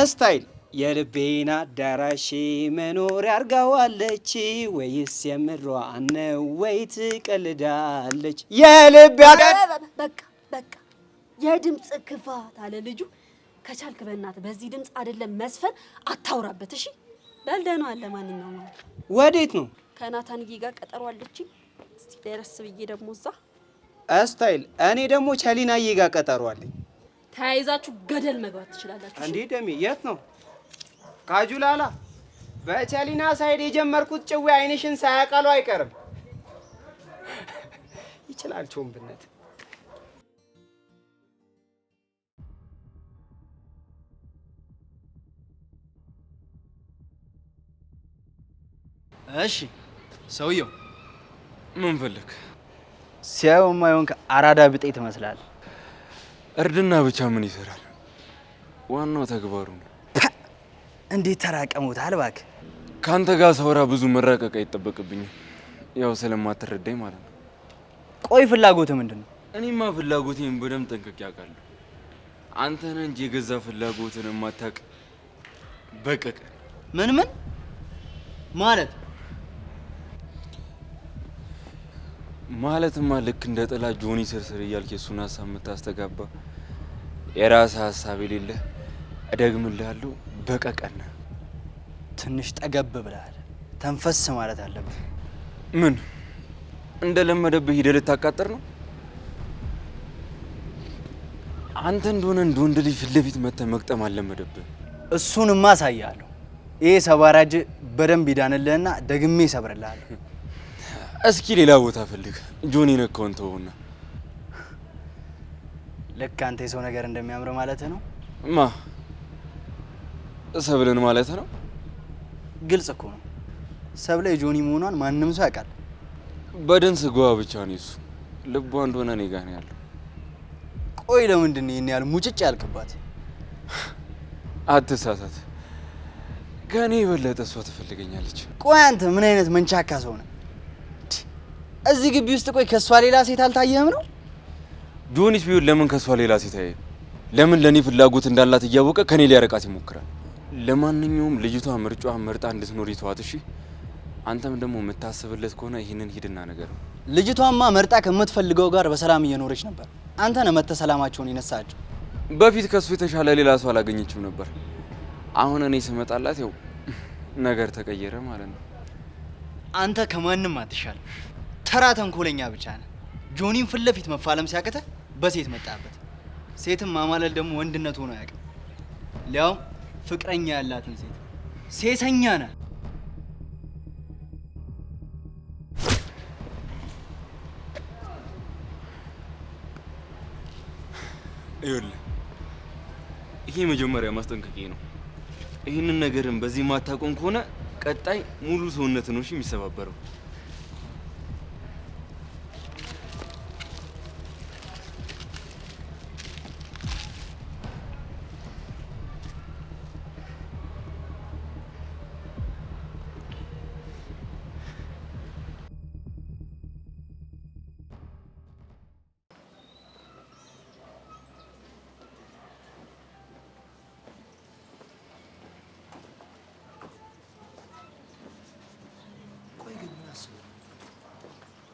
ስታይል የልቤና አዳራሽ መኖሪያ አርጋዋለች ወይስ የምሯ ነው ወይ ትቀልዳለች? የልቤ በቃ የድምፅ ክፋት አለ ልጁ። ከቻልክ በእናትህ በዚህ ድምፅ አይደለም መስፈን አታውራበት እሺ። በልደህ ነው አለ። ማንኛውም ነው። ወዴት ነው? ከናታንዬ ጋር ቀጠሮ አለችኝ። እስቲ ደረስ ብዬ ደግሞ እዛ ስታይል እኔ ደግሞ ቸሊናዬ ጋር ቀጠሮ አለኝ። ተያይዛችሁ ገደል መግባት ትችላላችሁ። እንዴ ደሜ የት ነው? ቃጁ ላላ በቸሊና ሳይድ የጀመርኩት ጭዌ አይንሽን ሳያቀሉ አይቀርም። ይችላል ቾምብነት። እሺ ሰውየው ምን ፈልክ? ሲያየው የማይሆን አራዳ ብጤ ትመስላለህ። እርድና ብቻ ምን ይሰራል? ዋናው ተግባሩ ነው። እንዴት ተራቀሙታል እባክህ። ካንተ ጋር ሳወራ ብዙ መራቀቅ አይጠበቅብኝም፣ ያው ስለማትረዳኝ ማለት ነው። ቆይ ፍላጎትህ ምንድን ነው? እኔማ ፍላጎቴን በደንብ ጠንቅቄ አውቃለሁ። አንተ ነህ እንጂ የገዛ ፍላጎትን የማታውቅ በቀቀ። ምን ማለት ማለትማ ልክ እንደ ጥላ ጆኒ ስርስር እያልክ የሱን ሀሳብ የምታስተጋባ የራስህ ሀሳብ የሌለህ እደግምልሃለሁ በቀቀን። ትንሽ ጠገብ ብለሃል። ተንፈስ ማለት አለብህ። ምን እንደለመደብህ ሂደህ ልታቃጥር ነው? አንተ እንደሆነ እንደ ወንድ ልጅ ፊት ለፊት መተህ መቅጠም አልለመደብህ። እሱንማ አሳያለሁ። ይሄ ሰባራጅ በደንብ ይዳንልህና ደግሜ እሰብርልሃለሁ። እስኪ ሌላ ቦታ ፈልግ። ጆኒ ነካውን ተውና። ልክ አንተ የሰው ነገር እንደሚያምር ማለት ነው። ማ ሰብለን ማለት ነው? ግልጽ እኮ ነው። ሰብለ የጆኒ መሆኗን ማንም ሰው ያውቃል። በደን ስጋዋ ብቻ ነው እሱ። ልቧ እንደሆነ እኔ ጋር ነው ያለው። ቆይ ለምንድን ነው ይሄን ያህል ሙጭጭ ያልክባት? አትሳሳት። ከኔ የበለጠ እሷ ትፈልገኛለች። ቆይ አንተ ምን አይነት መንቻካ ሰው ነህ? እዚህ ግቢ ውስጥ ቆይ ከሷ ሌላ ሴት አልታየህም ነው? ጆኒስ ቢሆን ለምን ከሷ ሌላ ሴት አየ? ለምን ለኔ ፍላጎት እንዳላት እያወቀ ከኔ ሊያረቃት ይሞክራል? ለማንኛውም ልጅቷ ምርጫዋን መርጣ እንድትኖር ይተዋት እሺ። አንተም ደግሞ የምታስብለት ከሆነ ይሄንን ሂድና ነገር። ልጅቷማ መርጣ ከምትፈልገው ጋር በሰላም እየኖረች ነበር። አንተ ነህ መተህ ሰላማቸውን የነሳቸው። በፊት ከሱ የተሻለ ሌላ ሰው አላገኘችም ነበር። አሁን እኔ ስመጣላት ያው ነገር ተቀየረ ማለት ነው። አንተ ከማንም አትሻል። ተራ ተንኮለኛ ብቻ ነህ። ጆኒን ፊት ለፊት መፋለም ሲያቅተህ በሴት መጣበት። ሴትም ማማለል ደግሞ ወንድነት ሆኖ አያውቅም። ሊያውም ፍቅረኛ ያላትን ሴት ሴሰኛ ነህ። ይኸውልህ ይሄ መጀመሪያ ማስጠንቀቂያ ነው። ይህንን ነገርን በዚህ ማታቆም ከሆነ ቀጣይ ሙሉ ሰውነት ነው እሺ የሚሰባበረው።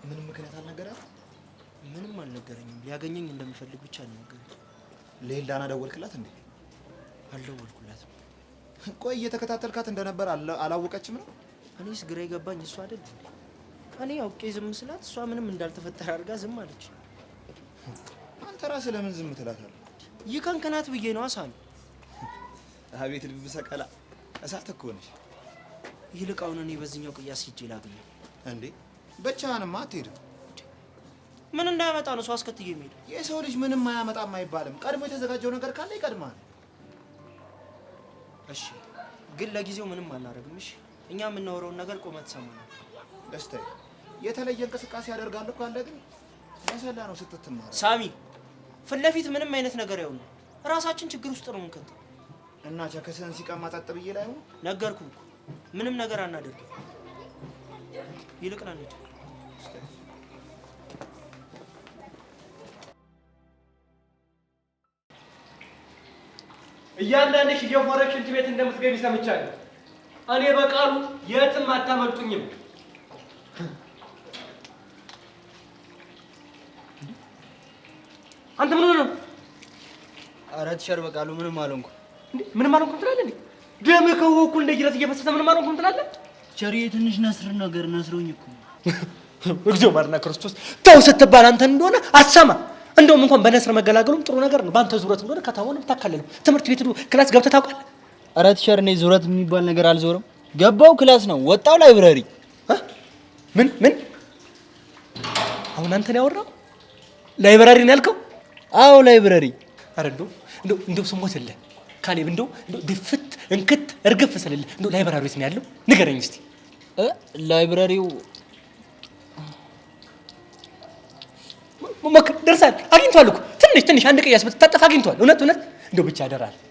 ምንም ምክንያት አልነገራት? ምንም አልነገረኝም። ሊያገኘኝ እንደሚፈልግ ብቻ ነው ነገረኝ። ለኤልዳና ደወልክላት እንዴ? አልደወልኩላትም። ቆይ እየተከታተልካት እንደነበር አላወቀችም ነው? እኔስ ግራ የገባኝ እሷ አይደል እንዴ? እኔ አውቄ ዝም ስላት እሷ ምንም እንዳልተፈጠረ አድርጋ ዝም አለች። ራስህ ለምን ዝም ትላታለህ? ይከንከናት ብዬ ነው አሳን። አቤት ልብ ሰቀላ እሳት እኮ ነሽ። ይልቅ አሁን እኔ በዚህኛው ቅያስ ሂጅ ላግኝ። እንዴ ብቻህንማ አትሄድም። ምን እንዳያመጣ ነው ሰው አስከትዬ የሚሄድ? የሰው ልጅ ምንም አያመጣም አይባልም። ቀድሞ የተዘጋጀው ነገር ካለ ይቀድማል። እሺ ግን ለጊዜው ምንም አናደርግም። እሺ እኛ የምናወራውን ነገር ቆመት ሰማናል። ደስታዬ የተለየ እንቅስቃሴ ያደርጋለሁ ካለ ግን መሰላ ነው ስትትማር። ሳሚ ፊት ለፊት ምንም አይነት ነገር ያው ነው ራሳችን ችግር ውስጥ ነው የምንከተው። እና ቸከሰን ሲቀማ ጠጥ ብዬ ላይ ሆነ ነገርኩህ እኮ ምንም ነገር አናደርግም። ይልቅ ና እንሂድ። እያንዳንድሽ እየፎረሽ ሽንት ቤት እንደምትገቢ ሰምቻለሁ። እኔ በቃሉ የትም አታመልጡኝም። አንተ ምን ሆነህ ነው? ኧረ ቲቸር በቃሉ ምንም አልሆንኩም። እንዴ ምንም አልሆንኩም ትላለህ እንዴ? ደምህ ከወኩ እንደ ጅረት እየፈሰሰ ምንም አልሆንኩም ትላለህ? ቲቸር ትንሽ ነስር ነገር ነስሮኝ እኮ እግዚኦ ማርና ክርስቶስ ተው ስትባል አንተ እንደሆነ አሰማ። እንደውም እንኳን በነስር መገላገሉም ጥሩ ነገር ነው። በአንተ ዙረት እንደሆነ ከተማውን የምታካለለው ትምህርት ቤት ክላስ ገብተህ ታውቃለህ? ኧረ ቲቸር እኔ ዙረት የሚባል ነገር አልዞርም። ገባው ክላስ ነው ወጣው ላይብረሪ። ምን አሁን አንተ ነው ያወራው? ላይብረሪ ነው ያልከው? አዎ ላይብረሪ። ኧረ እንደው ስሞትልህ ካሌብ እንደው ድፍት እንክት እርግፍ ስለልህ እንደው ላይብረሪ የት ነው ያለው ንገረኝ እስቲ። ላይብረሪው ሞክር ደርሳል። አግኝቷል እኮ ትንሽ አንድ ቅያስ ብትታጠፍ አግኝቷል። እውነት እንደው ብቻ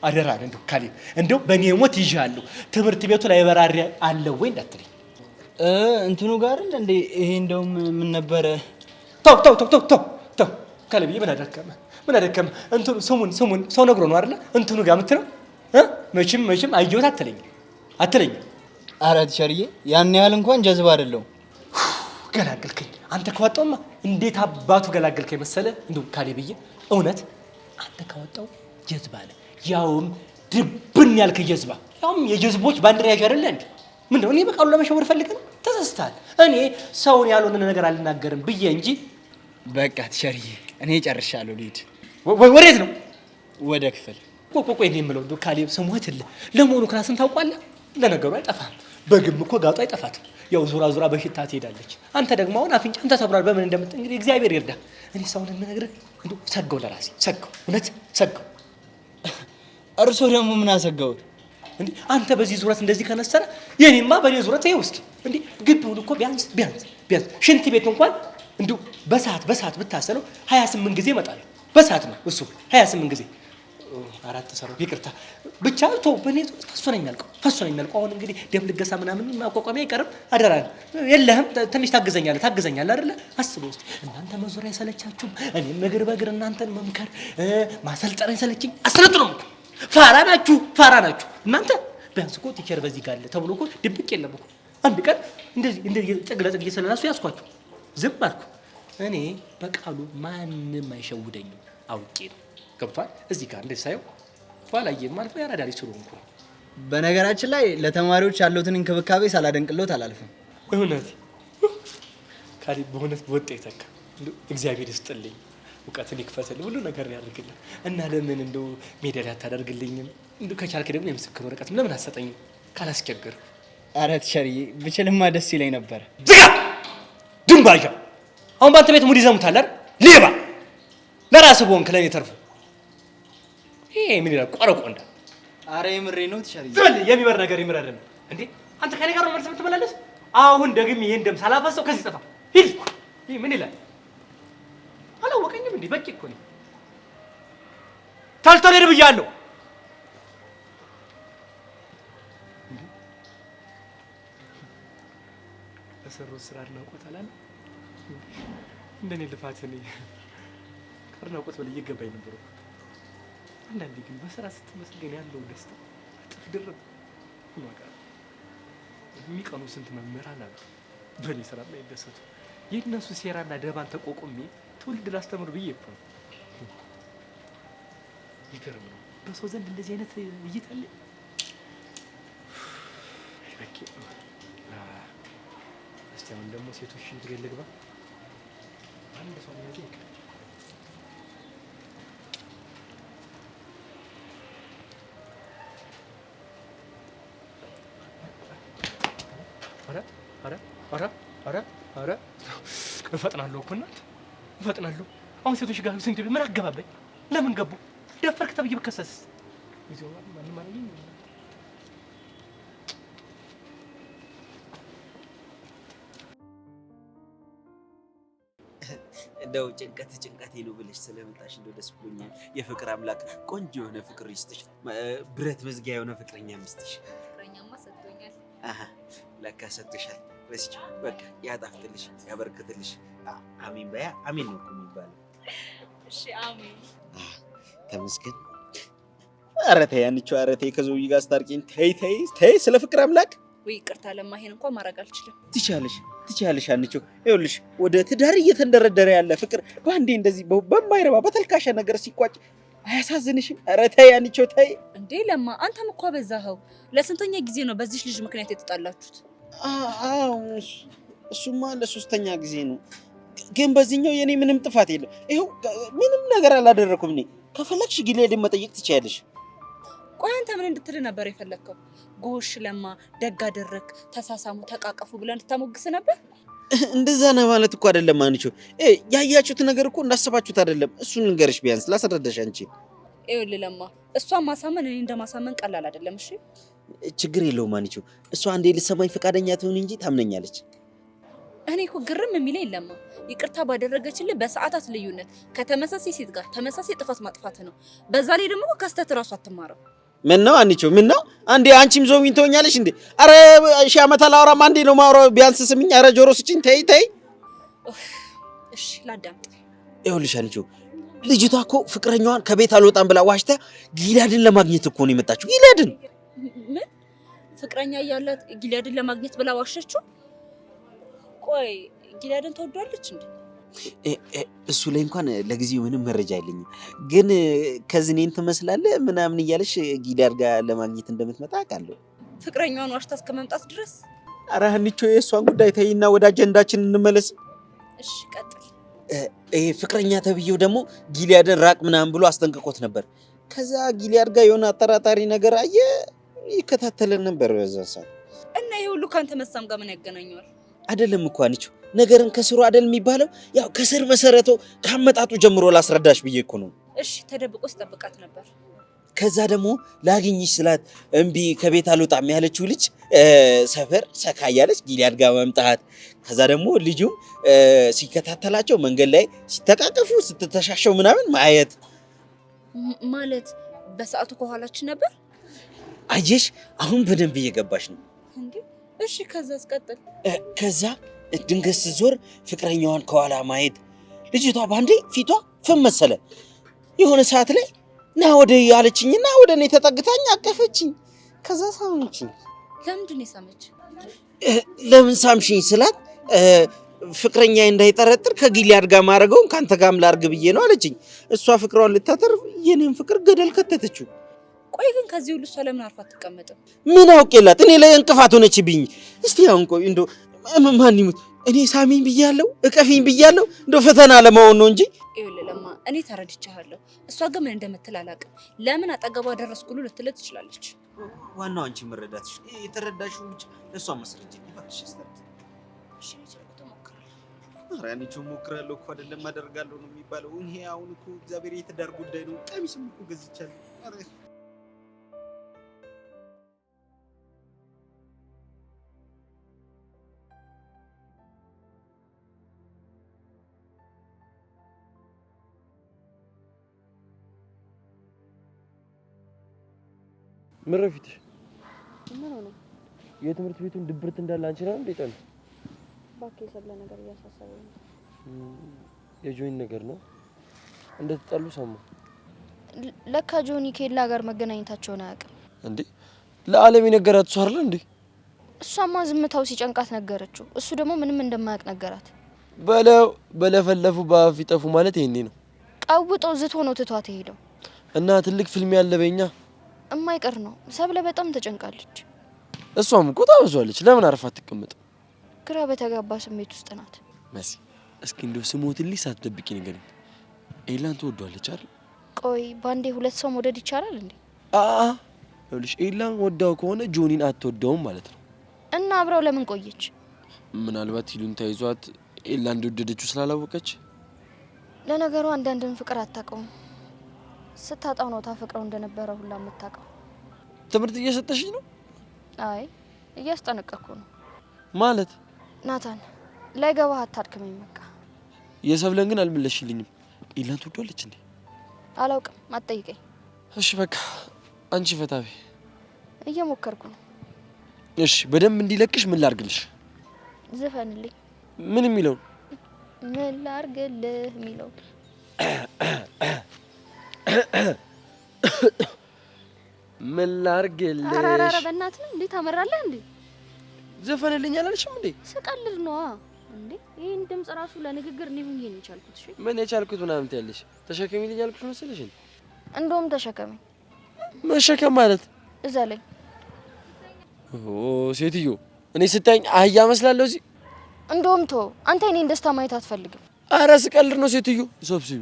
አደራል እንደው ካሌብ እንደው በእኔ ሞት ይዣለሁ። ትምህርት ቤቱ ላይብረሪ አለው ወይ እንዳትለኝ። እንትኑ ጋር እንደ ይሄ እንደውም ምን ነበረ? ተው ካሌብ ምን አደከመ? እንትኑ ስሙን ሰው ነግሮ ነው አይደለ? እንትኑ ጋር የምትለው መቼም አየሁት አትለኝ። ኧረ ቲቸርዬ ያን ያህል እንኳን ጀዝባ አይደለሁም። ገላገልከኝ። አንተ ከወጣውማ እንዴት አባቱ ገላገልከኝ መሰለ? እንደው ካሌብዬ እውነት አንተ ከወጣው ጀዝባ አለ። ያውም ድብን ያልከ ጀዝባ፣ ያውም የጀዝቦች ባንዲራ ያዥ አይደለ እንዴ? ምንድነው? እኔ በቃሉ ለመሸወር ፈልገህ ነው? ተሳስተሃል። እኔ ሰውን ያልሆነ ነገር አልናገርም ብዬ እንጂ። በቃ ቲቸርዬ እኔ ጨርሻለሁ። ልሂድ። ወዴት ነው? ወደ ክፍል። ቆይ እኔ የምለው እንደው ካሌብ ስሞትልህ፣ ለመሆኑ ክላስን ታውቋለህ? ለነገሩ አይጠፋም። በግም እኮ ጋጡ አይጠፋትም። ያው ዙራ በሽታ ትሄዳለች። አንተ ደግሞ አሁን አፍንጫም ተሰብሯል። በምን እንግዲህ እግዚአብሔር ይርዳ። እኔ ሰውን የምነግርህ እንደው ሰገው፣ ለራሴ እውነት ሰገው። እርሶ ደግሞ ምን አሰገውት እንዴ? አንተ በዚህ ዙረት እንደዚህ ከነሰረ የኔማ በኔ ዙረት ይኸው እስኪ እንዴ ግቢውን እኮ ቢያንስ ሽንት ቤት እንኳን እንደው በሰዓት ብታሰለው 28 ጊዜ ይመጣል። በሰዓት ነው እሱ 28 ጊዜ። አራት ሰራው ይቅርታ ብቻ ተው። በኔ ፈሶ ነው የሚያልቀው። አሁን እንግዲህ ደም ልገሳ ምናምን ማቋቋሚያ አይቀርም። አደራ የለህም። ትንሽ ታግዘኛለህ አይደለ? አስበው እስቲ እናንተ መዞሪያ አይሰለቻችሁም? እኔም እግር በእግር እናንተን መምከር ማሰልጠን አይሰለችኝ? አሰለጥነው እኮ ፋራ ናችሁ እናንተ። ቢያንስ እኮ ቲቸር በዚህ ጋር አለ ተብሎ እኮ ድብቅ የለም እኮ። አንድ ቀን እንደዚህ ጥግ ለጥግ እየሰለላሱ ያስኳችሁ ዝም አልኩ። እኔ በቃሉ ማንም አይሸውደኝም። አውቄ ነው። ገብቷል? እዚህ ጋር እንደዚህ ሳየው ባላየም ማለት ነው ያራዳል ይችላል እንኳ። በነገራችን ላይ ለተማሪዎች ያለውትን እንክብካቤ ሳላደንቅሎት አላልፍም። እውነት ካሌብ በእውነት በወጣ ይተካ። እግዚአብሔር ይስጥልኝ፣ እውቀትን ይክፈትልኝ፣ ሁሉ ነገር ያድርግልኝ። እና ለምን እንደው ሜዳሊያ አታደርግልኝም? እንደው ከቻልክ ደግሞ የምስክር ወረቀት ለምን አትሰጠኝም ካላስቸገር? ኧረ ቲቸርዬ ብችልማ ደስ ይለኝ ነበር። ዝጋ ድንባዣ! አሁን በአንተ ቤት ሙድ ይዘሙታል አይደል? ሌባ ለራስህ በሆንክ ለኔ ተርፎ ይሄ ምን ይላል? ቆረቆንዳ! ኧረ የምሬ ነው ቲቸርዬ። ዝም የሚመር ነገር ይምረር ነው እንዴ? አንተ ከኔ ጋር ነው መልስ የምትመላለስ? አሁን ደግሜ ይሄን ደም ሳላፈሰው ከዚህ ጠፋ። ሂድ። ይሄ ምን ይላል? አላወቀኝም እንዴ? በቂ እኮ ነው። ታልተው ሄድ ብያለሁ። በሰሩት ስራ አድናቆት አላለ እንደኔ ልፋት እኔ አድናቆት በላይ ይገባኝ ነበር። አንዳንዴ ግን በስራ ስትመስገን ያለው ደስታ እጥፍ ድርብ ሆኖ አቃ የሚቀኑ ስንት መምህራን አሉ በእኔ ስራ ላይ ደሰቱ። የእነሱ ሴራና ደባን ተቆቁሜ ትውልድ ላስተምር ብዬ እኮ ነው። ይገርም ነው በሰው ዘንድ እንደዚህ አይነት እይታ አለ። በቂ እስቲ አሁን ደግሞ ሴቶች ሽንት ቤት ልግባ። አንድ ሰው ነው ያዘኝ። ኧረ እፈጥናለሁ እኮ እናት እፈጥናለሁ። አሁን ሴቶች ጋር ስንት ምን አገባበኝ? ለምን ገቡ? ደፈርክ ተብዬ ብከሰስስ? ይዘው ማንም አለኝ። እንደው ጭንቀቴ ነው ብለሽ ስለመጣሽ እንደው ደስ ብሎኛል። የፍቅር አምላክ ቆንጆ የሆነ ፍቅር ይስጥሽ፣ ብረት መዝጊያ የሆነ ፍቅረኛ ይስጥሽ። ፍቅረኛማ ሰጥቶኛል። አሃ ለካ ሰጥቶሻል። በስጭ በቃ ያጣፍጥልሽ፣ ያበርክትልሽ። አሜን በያ። አሜን ነው እኮ የሚባለው። እሺ አሜን። ተመስገን። ኧረ ተይ አንቺው፣ ኧረ ተይ ከዘውዬ ጋር አስታርቂኝ። ተይ ስለ ፍቅር አምላክ። ወይ ይቅርታ ለማ፣ ይሄን እንኳን ማድረግ አልችልም። ትችያለሽ አንቺው። ይኸውልሽ ወደ ትዳር እየተንደረደረ ያለ ፍቅር በአንዴ እንደዚህ በማይረባ በተልካሻ ነገር ሲቋጭ አያሳዝንሽም? ኧረ ተይ አንቺው ተይ። እንዴ ለማ፣ አንተም እኮ በዛኸው። ለስንተኛ ጊዜ ነው በዚህ ልጅ ምክንያት የተጣላችሁት? እሱማ ለሶስተኛ ጊዜ ነው። ግን በዚህኛው የኔ ምንም ጥፋት የለም። ይኸው ምንም ነገር አላደረኩም እኔ። ከፈለግሽ ጊሌድን መጠየቅ ትችያለሽ። ቆይ አንተ ምን እንድትል ነበር የፈለግከው? ጎሽ ለማ ደግ አደረክ፣ ተሳሳሙ፣ ተቃቀፉ ብለን እንድታሞግስ ነበር? እንደዛ ነው ማለት እኮ አይደለም አንቺው። ያያችሁት ነገር እኮ እንዳሰባችሁት አይደለም። እሱን ንገርሽ ቢያንስ ላስረዳሽ አንቺ። ይኸውልህ ለማ፣ እሷን ማሳመን እኔ እንደማሳመን ቀላል አይደለም። እሺ ችግር የለውም አንቺው። እሷ አንዴ ልትሰማኝ ፈቃደኛ ትሁን እንጂ ታምነኛለች። እኔ እኮ ግርም የሚለኝ ለማ፣ ይቅርታ ባደረገችልህ በሰዓታት ልዩነት ከተመሳሳይ ሴት ጋር ተመሳሳይ ጥፋት ማጥፋት ነው። በዛ ላይ ደግሞ ከስተት እራሱ አትማረው። ምን ነው አንቺው? ምን ነው አንዴ አንቺም ዘውኝ ትሆኛለሽ እንዴ? አረ ሺህ ዓመት አላወራም፣ አንዴ ነው ማውራው። ቢያንስ ስምኝ። አረ ጆሮ ስጭኝ። ተይ። እሺ ላዳምጥ። ይኸውልሽ አንቺው፣ ልጅቷ እኮ ፍቅረኛዋን ከቤት አልወጣም ብላ ዋሽታ ጊላድን ለማግኘት እኮ ነው የመጣችው። ጊላድን ምን ፍቅረኛ እያላት ጊላድን ለማግኘት ብላ ዋሸችው? ቆይ ጊላድን ተወዷለች እንዴ? እሱ ላይ እንኳን ለጊዜው ምንም መረጃ የለኝም፣ ግን ከዚህ እኔን ትመስላለህ ምናምን እያለሽ ጊላድ ጋር ለማግኘት እንደምትመጣ አውቃለሁ። ፍቅረኛዋን ዋሽታ እስከ መምጣት ድረስ? ኧረ ሀኒቾ የእሷን ጉዳይ ተይና ወደ አጀንዳችን እንመለስ። እሺ ቀጥል። ይሄ ፍቅረኛ ተብዬው ደግሞ ጊላድን ራቅ ምናምን ብሎ አስጠንቅቆት ነበር። ከዛ ጊላድ ጋር የሆነ አጠራጣሪ ነገር አየ፣ ይከታተለን ነበር በዛ ሰዓት። እና ይሄ ሁሉ ካንተ መሳም ጋር ምን ያገናኘዋል? አይደለም እኮ አንቺው፣ ነገርን ከስሩ አይደል የሚባለው? ያው ከስር መሰረቱ ካመጣጡ ጀምሮ ላስረዳሽ ብዬ እኮ ነው። እሺ ተደብቆ ስጠብቃት ነበር። ከዛ ደግሞ ላግኝሽ ስላት እምቢ ከቤት አልወጣም ያለችው ልጅ ሰፈር ሰካ እያለች ጊላድ ጋር መምጣት። ከዛ ደግሞ ልጁም ሲከታተላቸው መንገድ ላይ ሲተቃቀፉ ስትተሻሸው ምናምን ማየት። ማለት በሰዓቱ ከኋላችን ነበር። አየሽ፣ አሁን በደንብ እየገባሽ ነው እንዴ? እሺ ከዛስ ቀጥል። ከዛ ድንገት ስትዞር ፍቅረኛዋን ከኋላ ማየት። ልጅቷ ባንዴ ፊቷ ፍም መሰለ። የሆነ ሰዓት ላይ ና ወደ ያለችኝና ወደ እኔ ተጠግታኝ አቀፈችኝ። ከዛ ሳመችኝ። ለምንድን ነው የሳመች? ለምን ሳምሽኝ ስላት ፍቅረኛ እንዳይጠረጥር ከጊላድ ጋር ማድረገውን ካንተ ጋርም ላርግ ብዬ ነው አለችኝ። እሷ ፍቅሯን ልታተርፍ የኔን ፍቅር ገደል ከተተችው። ቆይ ግን ከዚህ ሁሉ እሷ ለምን አርፋ አትቀመጥም? ምን አውቄላት? እኔ ላይ እንቅፋት ሆነችብኝ። እስቲ አሁን ቆይ እንደው ማን ይሙት እኔ ሳሚኝ ብያለሁ፣ እቀፊኝ ብያለሁ። እንደው ፈተና ለማውን ነው እንጂ። ይኸውልህ ለማ፣ እኔ ተረድቻለሁ። እሷ ግን ምን እንደምትል አላውቅም። ለምን አጠገቧ ደረስኩ ሁሉ ልትለት ትችላለች። ዋናው አንቺ መረዳትሽ፣ የተረዳሽው ብቻ ለእሷ መስረጅ ይባልሽ። እሺ ልጅ እሞክራለሁ። ኧረ እኔ እሞክራለሁ እኮ አይደለም አደርጋለሁ ነው የሚባለው። ይሄ አሁን እኮ እግዚአብሔር የትዳር ጉዳይ ነው። ቀሚስም እኮ ገዝቻለሁ። ኧረ ምን ረፊትሽ? ምን ሆነ? የትምህርት ቤቱን ድብርት እንዳለ አንቺ ነው እንዴ? ጠን ባክ የሰለ ነገር እያሳሰበኝ ነው። የጆኒ ነገር ነው እንደተጣሉ ሰማሁ። ለካ ጆኒ ከኤላ ጋር መገናኘታቸውን አያውቅም እንዴ? ለዓለም የነገራት እሱ አይደል እንዴ? እሷማ ዝምታው ሲጨንቃት ነገረችው። እሱ ደግሞ ምንም እንደማያውቅ ነገራት። በለው በለፈለፉ በአፍ ይጠፉ ማለት ይሄኔ ነው። ቀውጦ ዝቶ ነው ትቷት ሄደው እና ትልቅ ፊልም ያለበኛ እማይቀር ነው። ሰብለ በጣም ተጨንቃለች። እሷም እኮ ታበዟለች። ለምን አርፋ አትቀመጥም? ግራ በተጋባ ስሜት ውስጥ ናት። መሲ እስኪ እንደው ስሞትልኝ ሳትደብቂ ንገሪኝ። ኤላን ትወዷለች አይደል? ቆይ ባንዴ ሁለት ሰው መውደድ ይቻላል እንዴ? ይኸውልሽ ኤላን ወዳው ከሆነ ጆኒን አትወደውም ማለት ነው። እና አብረው ለምን ቆየች? ምናልባት ይሉን ተይዟት ኤላ እንደወደደችው ስላላወቀች። ለነገሩ አንዳንድን ፍቅር አታውቀውም። ስታጣው ነው ታፈቅረው እንደነበረ ሁላ የምታውቀው። ትምህርት እየሰጠሽኝ ነው? አይ እያስጠነቀቅኩ ነው። ማለት ናታን ላይገባህ አታድክመኝ በቃ። የሰብለን ግን አልመለሽልኝም። ኤላን ትወዷለች እንዴ? አላውቅም፣ አትጠይቀኝ። እሺ በቃ አንቺ ፈታቢ። እየሞከርኩ ነው። እሺ በደንብ እንዲለቅሽ ምን ላርግልሽ? ዝፈንልኝ። ምን የሚለው? ምን ላርግልህ የሚለው። ምን ላርግልሽ? ኧረ በእናትህ እንዴት አመራለህ እንዴ? ዘፈንልኝ አላልሽም እንዴ? ስቀልድ ነዋ እንዴ። ይሄን ድምጽ ራሱ ለንግግር ነው ይሄን የቻልኩት። እሺ ምን የቻልኩት ምናምን ትያለሽ? ተሸከሚልኝ አልኩሽ መሰለሽ እንዴ? እንደውም ተሸከመኝ። መሸከም ማለት እዛ ላይ ሴትዮ እኔ ስታኝ አህያ መስላለሁ እዚህ። እንደውም አንተ እኔን ደስታ ማየት አትፈልግም። አረ ስቀልድ ነው ሴትዮ። ሰብስቢ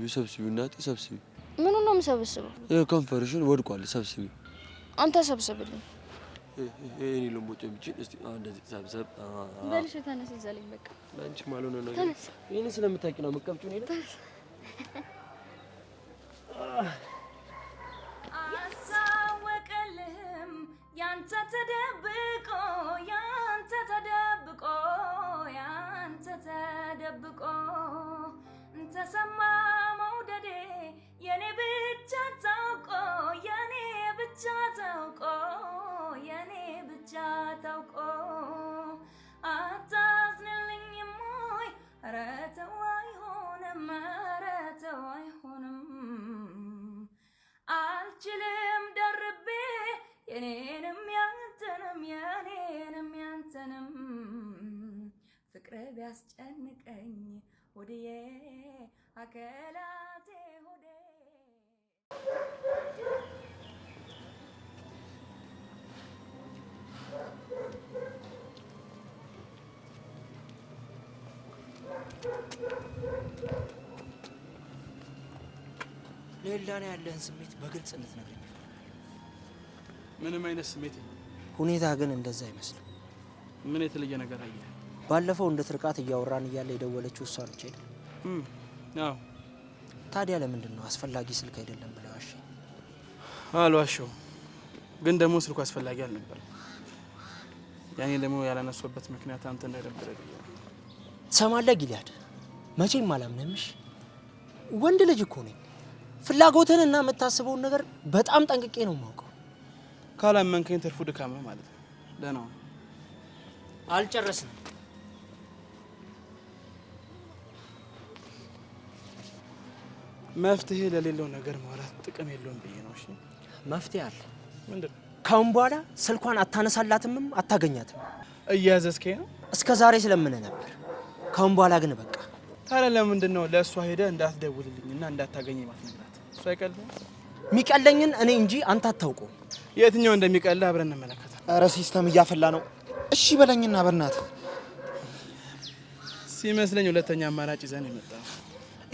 እናቴ ሰብስቢ። ምኑ ነው የምሰብስበው? ከንፈርሽን ወድቋል፣ ሰብስቢ። አንተ ሰብስብልኝ። እኔ ለሞጭ ብቻ እስቲ እንደዚህ ሰብሰብ በልሽ። ተነስ እዛ ላይ በቃ። ላንቺ ማልሆነ ነገር ይሄን ስለምታውቂ ነው መቀምጩ ነው። አሳወቀልህም ያንተ ተደብቆ ያንተ ተደብቆ ያንተ ተደብቆ ተሰማ መውደዴ የኔ ብቻ ታውቆ የኔ ብቻ ታውቆ የኔ ብቻ ታውቆ አታዝንልኝም ወይ? ኧረ ተው አይሆንም፣ ኧረ ተው አይሆንም። አልችልም ደርቤ የኔንም ያንተንም የኔንም ያንተንም ፍቅር ቢያስጨንቀኝ ሆድዬ አከላቴ ሆዴ ለኤላና ያለህን ስሜት በግልጽ እንድትነግረኝ። ምንም አይነት ስሜት ሁኔታ ግን እንደዛ አይመስልም። ምን የተለየ ነገር አየህ? ባለፈው እንድትርቃት እያወራን እያለ የደወለችው እሷ ነች አይደል? አዎ። ታዲያ ለምንድን ነው አስፈላጊ ስልክ አይደለም ብለህ ዋሸኝ? አልዋሸሁም፣ ግን ደግሞ ስልኩ አስፈላጊ አልነበረም። ያኔ ደግሞ ያላነሱበት ምክንያት አንተ እንዳይደብረህ ብዬ ነው። ትሰማለህ ጊልያድ፣ መቼም አላምንህምሽ። ወንድ ልጅ እኮ ነኝ። ፍላጎትን እና የምታስበውን ነገር በጣም ጠንቅቄ ነው የማውቀው። ካላመንከኝ ትርፉ ድካም ነው ማለት ነው። ደህና ነው። አልጨረስንም። መፍትሄ ለሌለው ነገር ማውራት ጥቅም የለውም ብዬ ነው። እሺ መፍትሄ አለ። ምንድን ነው? ካሁን በኋላ ስልኳን አታነሳላትምም አታገኛትም። እያዘዝከኝ ነው? እስከ ዛሬ ስለምን ነበር። ካሁን በኋላ ግን በቃ። ታዲያ ለምንድን ነው ለእሷ ሄደህ እንዳትደውልልኝና እንዳታገኘኝ ማትነግራት? እሷ አይቀልም? የሚቀለኝን እኔ እንጂ አንተ አታውቀውም። የትኛው እንደሚቀልህ አብረን እንመለከታለን። ኧረ ሲስተም እያፈላ ነው። እሺ በለኝና በእናትህ። ሲመስለኝ ሁለተኛ አማራጭ ይዘን የመጣው።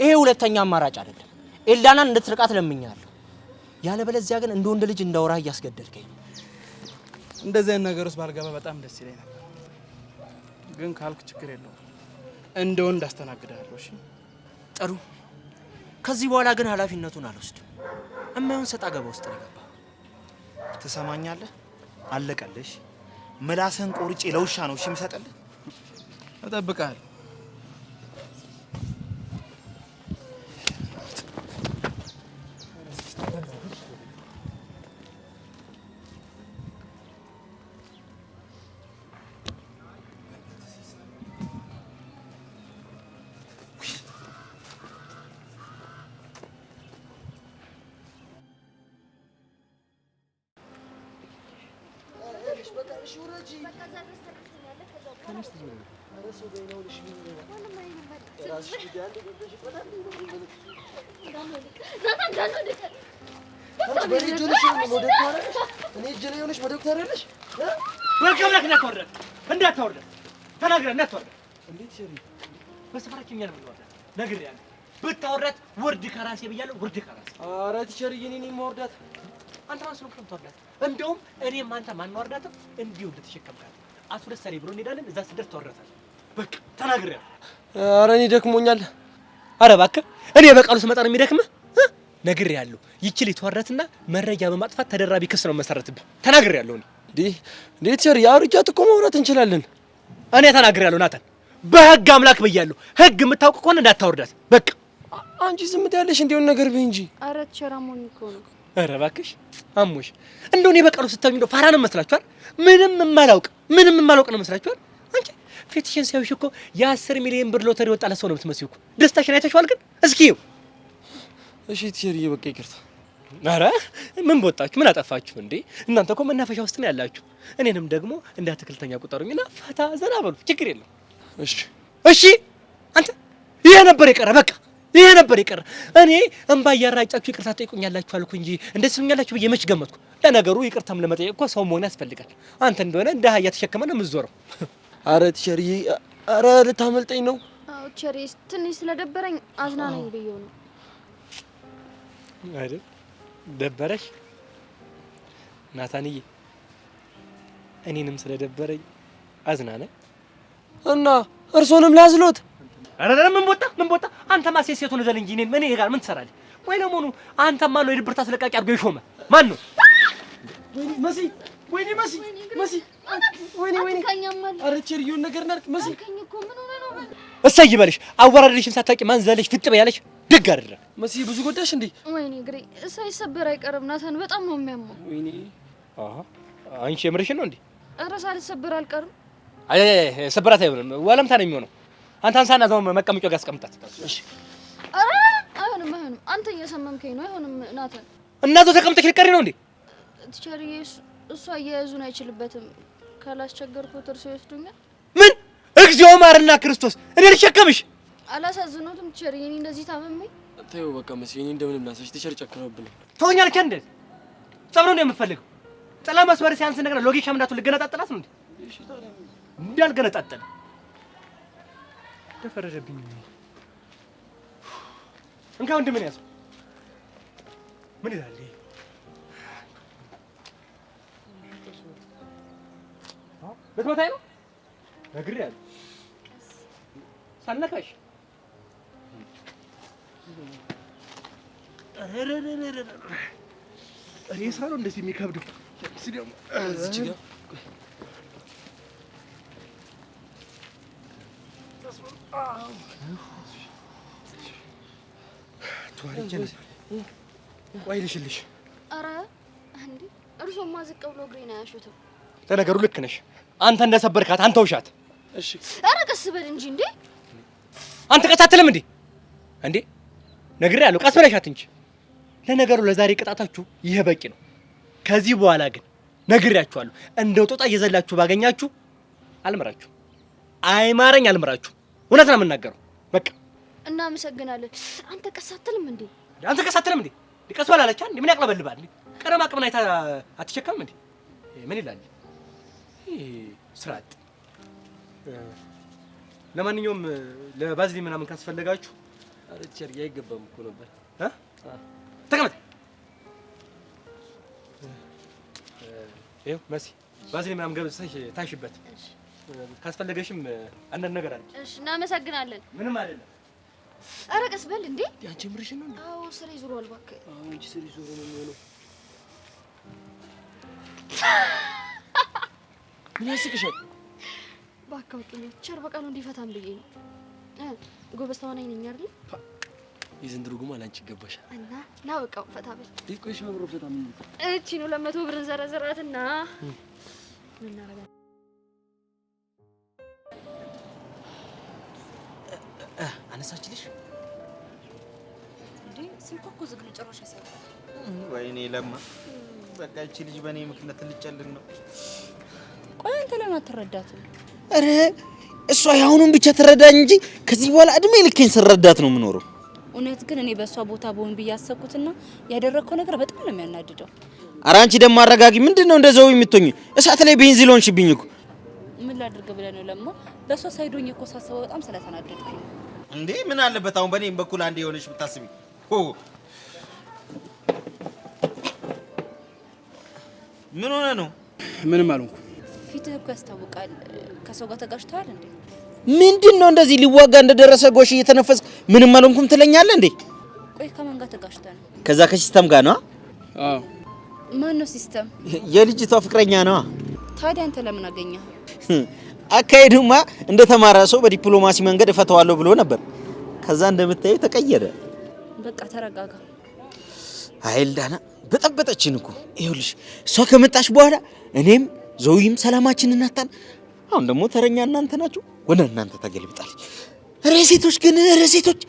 ይሄ ሁለተኛ አማራጭ አይደለም። ኤልዳናን እንድትርቃት ለምኛለሁ። ያለበለዚያ ግን እንደ ወንድ ልጅ እንዳወራህ እያስገደድከኝ። እንደዚህ አይነት ነገር ውስጥ ባልገባ በጣም ደስ ይለኝ ነበር፣ ግን ካልክ ችግር የለውም። እንደ ወንድ አስተናግዳለሁ። እሺ ጥሩ። ከዚህ በኋላ ግን ኃላፊነቱን አልወስድም። እማይሆን ሰጣ ገባ ውስጥ ነው የገባው። ትሰማኛለህ? አለቀልሽ። ምላስህን ቆርጬ ለውሻ ነው እሺ የምሰጥልህ። እጠብቅሃለሁ። ብታወራት ወርድ ከራሴ ብያለሁ። ወርድ ከራሴ። ኧረ ቲቸርዬ እኔ ነኝ የማወርዳት። አንተ ራስህ ነው የምታወርዳት። እንደውም እኔም አንተ ማናወርዳትም እንዲሁ ልትሸከምካት አስወደሰሪ ብሎ እንሄዳለን። እዛ ስደርስ ተወረታል። በቃ ተናግሬያለሁ። ኧረ እኔ ደክሞኛል። ኧረ እባክህ እኔ በቃሉ ስመጣ ነው የሚደክምህ? ነግሬያለሁ። ይችል የተወረትና መረጃ በማጥፋት ተደራቢ ክስ ነው መሰረትብህ። ተናግሬያለሁ። እንዴ ቲቸር ያውርጃት እኮ ማውራት እንችላለን። እኔ ተናግሬያለሁ ናታን። በህግ አምላክ ብያለሁ። ህግ የምታውቅ ከሆነ እንዳታወርዳት። በቃ አንቺ ዝም ትያለሽ እንዴ? ነገር በይ እንጂ። ኧረ ቲቸር አሞኝ እኮ ነው። ኧረ እባክሽ አሞሽ። እንደው እኔ በቃሉ ስታዩኝ እንደው ፋራ ነው መስላችኋል? ምንም የማላውቅ ነው መስላችኋል? አንቺ ፊትሽን ሳይሽ እኮ የ10 ሚሊዮን ብር ሎተሪ ወጣ ለሰው ነው የምትመስዪው እኮ። ደስታሽን አይተሽዋል ግን? እስኪ እሺ ቲቸርዬ በቃ ይቅርታ። ኧረ ምን በወጣችሁ? ምን አጠፋችሁ እንዴ? እናንተ እኮ መናፈሻ ውስጥ ነው ያላችሁ። እኔንም ደግሞ እንደ አትክልተኛ ቁጠሩኝና ፈታ ዘና በሉ። ችግር የለም። እሺ አንተ ይሄ ነበር የቀረ። በቃ ይሄ ነበር የቀረ። እኔ እንባ እያራጫችሁ ይቅርታ ጠይቁኛላችሁ አልኩ እንጂ እንደዚህ ትሉኛላችሁ ብዬ መች ገመትኩ። ለነገሩ ይቅርታም ለመጠየቅ እኮ ሰው መሆን ያስፈልጋል። አንተ እንደሆነ እንደ አህያ ተሸክመህ ነው የምትዞረው። ኧረ ቲቸርዬ፣ ኧረ ልታመልጠኝ ነው። አዎ ቲቸር፣ ትንሽ ስለደበረኝ አዝናናኝ ብዬው ነው አይደል? ደበረሽ ናታንዬ? እኔንም ስለደበረኝ አዝናናኝ እና እርሶንም ላዝሎት። ኧረ ምን ቦታ አንተማ ሴቱን ዘል እንጂ እኔ ጋር ምን ትሰራለህ? ወይ ለመሆኑ አንተማ ነው የድብርት አስለቃቂ አድርጎ የሾመ ማን ነው? ወይኔ መሲ ኧረ ቲቸርዬውን ነገር እናድርግ። መሲ እሰይ ይበልሽ። አወራረድሽን ሳታውቂ ማን ዘለሽ ፍጥ በያለሽ ደግ አይደለም። መሲ ብዙ ጎዳሽ እንዴ? ወይኔ እግሬ ሳይሰበር አይቀርም ናታን፣ በጣም ነው የሚያመው። ወይኔ አንቺ የምርሽን ነው እንዴ? ኧረ ሳልሰበር አልቀርም። አይ ስብራት አይሆንም፣ ወለምታ ነው የሚሆነው። አንተ አንሳና እዛው መቀመጫው ጋር አስቀምጣት። እሺ። ኧረ አይሆንም። አንተ እየሰመምከኝ ነው። አይሆንም ናታን። እናቱ ተቀምጠሽ ልትቀሪ ነው እንዴ? ቲቸርዬ እሷ አያያዙን አይችልበትም። ካላስቸገርኩት እርሶ ይወስዱኛል። ምን? እግዚኦ ማርና ክርስቶስ! እኔ ልሸከምሽ። አላሳዝኖትም ቲቸርዬ? እኔ እንደዚህ ታመመኝ። ተይው በቃ መሲ፣ እኔ እንደምንም ላሳሽ። ቲቸር ጨክነውብኝ ተወኛል። ከእንደ ጸብሮ ነው የምፈልገው። ጥላ መስመር ሲያንስ ነገር ሎጊሻ ምናቱ ልገነጣጠላት ነው እንዴ? እንዳልገነጣጠለ ተፈረደብኝ። እንካ ወንድም ምን ያዘው? ምን ይላል? ልትመታኝ ነው? ነግሬሃለሁ ሳልነካሽ። ሬሳ ነው እንደዚህ የሚከብደው። እስኪ ደግሞ እዚች ጋር ቆይ ልሽልሽ። ኧረ እንዴ እርሶማ ዝቅ ብሎ እግሬን አያሹትም። ለነገሩ ልክ ነሽ። አንተ እንደሰበርካት አንተ ውሻት። እሺ ኧረ ቀስ በል እንጂ እንዴ። አንተ ቀስ አትልም እንዴ? እንዴ ነግሬሃለሁ፣ ቀስ በለሻት እንጂ። ለነገሩ ለዛሬ ቅጣታችሁ ይሄ በቂ ነው። ከዚህ በኋላ ግን ነግሬያችኋለሁ፣ እንደው ጦጣ እየዘላችሁ ባገኛችሁ አልምራችሁ። አይማረኝ አልምራችሁ። እውነት ነው የምናገረው። በቃ እናመሰግናለን። አንተ ቀስ አትልም እንዴ? አንተ ቀስ አትልም እንዴ? ቀስ በል አለች። ምን ያቅለበልባል? ቀረማ ቅምና አይታ አትሸከምም እንዴ? ምን ይላል? ስርዓት። ለማንኛውም ለባዝሊ ምናምን ካስፈለጋችሁ ኧረ ቲቸር አይገባም እኮ ነበር። ተቀመጥ። ይኸው መሲ ባዝሊ ምናምን ገብተሽ ታሽበት። ካስፈለገሽም አንዳንድ ነገር አለ። እሺ እናመሰግናለን። ምንም አይደለም። ኧረ ቀስ በል እንዴ። ያንቺ ምርሽን ነው? አዎ ስሬ ዙሯል እባክህ። አዎ እንጂ ስሬ ዙሮ ነው የሚሆነው። ምን ያስቅሻል? እባክህ አውጡኝ። ቸር በቃ ነው እንዲፈታም ብዬ ነው። ጎበዝ ተዋናይ ነኝ አይደል? የዘንድሮ ጉማ ላንቺ ይገባሻል። እና ና በቃ ፈታ በል። ዲኮሽ መብሮ ፈታ ምን እቺ ነው 200 ብር ዘረዘራትና ምን እናደርጋለን? አነሳችልሽ እንዴ? ስልኩ እኮ ዝግ ነው፣ ጭራሽ አይሰራም። ወይኔ ለማ፣ በቃ እቺ ልጅ በእኔ ምክንያት ልጨልም ነው። ቆይ አንተ ለምን አትረዳትም? ኧረ እሷ የአሁኑን ብቻ ትረዳኝ እንጂ ከዚህ በኋላ እድሜ ልኬን ስረዳት ነው የምኖረው። እውነት ግን እኔ በእሷ ቦታ በሆን ብዬ አሰብኩትና ያደረግከው ነገር በጣም ነው የሚያናድደው። ኧረ አንቺ ደግሞ አረጋጊ። ምንድነው እንደዛው የምትሆኚ? እሳት ላይ ቤንዚን ሆንሽብኝ እኮ። ምን ላድርግ ብለህ ነው ለማ? በእሷ ሳይዶኝ እኮ ሳስበው በጣም ስለተናደድኩኝ። እንዴ ምን አለበት አሁን በእኔም በኩል አንድ የሆነች ብታስቢ። ምን ሆነ ነው? ምንም አልሆንኩ። ፊትህ እኮ ያስታውቃል። ከሰው ጋር ተጋጭተሃል እንዴ? ምንድነው እንደዚህ ሊዋጋ እንደደረሰ ጎሽ እየተነፈስ ምንም አልሆንኩም ትለኛለህ እንዴ? ቆይ ከማን ጋር ተጋጭተህ ነው? ከዛ ከሲስተም ጋር ነው። አዎ። ማን ነው ሲስተም? የልጅቷ ፍቅረኛ ነው። ታዲያ አንተ ለምን አገኘህ? አካሄዱማ እንደተማረ ሰው በዲፕሎማሲ መንገድ እፈተዋለሁ ብሎ ነበር። ከዛ እንደምታየው ተቀየረ። በቃ ተረጋጋ። አይልዳና በጠበጠችን እኮ ይኸውልሽ፣ እሷ ከመጣች በኋላ እኔም ዞይም ሰላማችንን አጣን። አሁን ደግሞ ተረኛ እናንተ ናችሁ። ወደ እናንተ ተገልብጣለች። ሬሴቶች ግን ሬሴቶች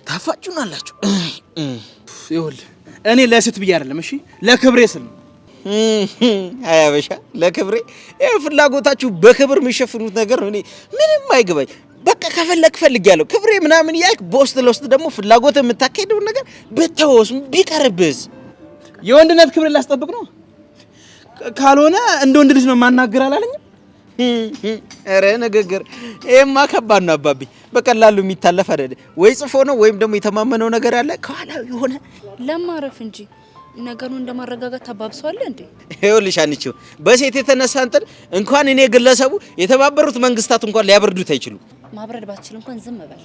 ታፋጩናላችሁ። ይኸውልህ እኔ ለሴት ብዬ አይደለም እሺ፣ ለክብሬ ስል ነው። አያበሻ ለክብሬ ፍላጎታችሁ በክብር የሚሸፍኑት ነገር ነው። እኔ ምንም አይገባኝ። በቃ ከፈለክ ፈልጊያለሁ ክብሬ ምናምን ያልክ በውስጥ ለውስጥ ደግሞ ፍላጎት የምታካሄደውን ነገር ብትወስ ቢቀርብስ? የወንድነት ክብሬ ላስጠብቅ ነው። ካልሆነ እንደ ወንድ ልጅ ነው ማናገር አላለኝም። ኧረ ንግግር ይሄማ ከባድ ነው አባቢ። በቀላሉ የሚታለፍ አይደለም። ወይ ጽፎ ነው ወይም ደግሞ የተማመነው ነገር አለ ከኋላው የሆነ ለማረፍ እንጂ ነገሩን እንደማረጋጋት ታባብሰዋለህ እንዴ? ይኸውልሽ አንቺው በሴት የተነሳ እንኳን እኔ ግለሰቡ የተባበሩት መንግስታት እንኳን ሊያበርዱት አይችሉም። ማብረድ ባትችል እንኳን ዝም በል።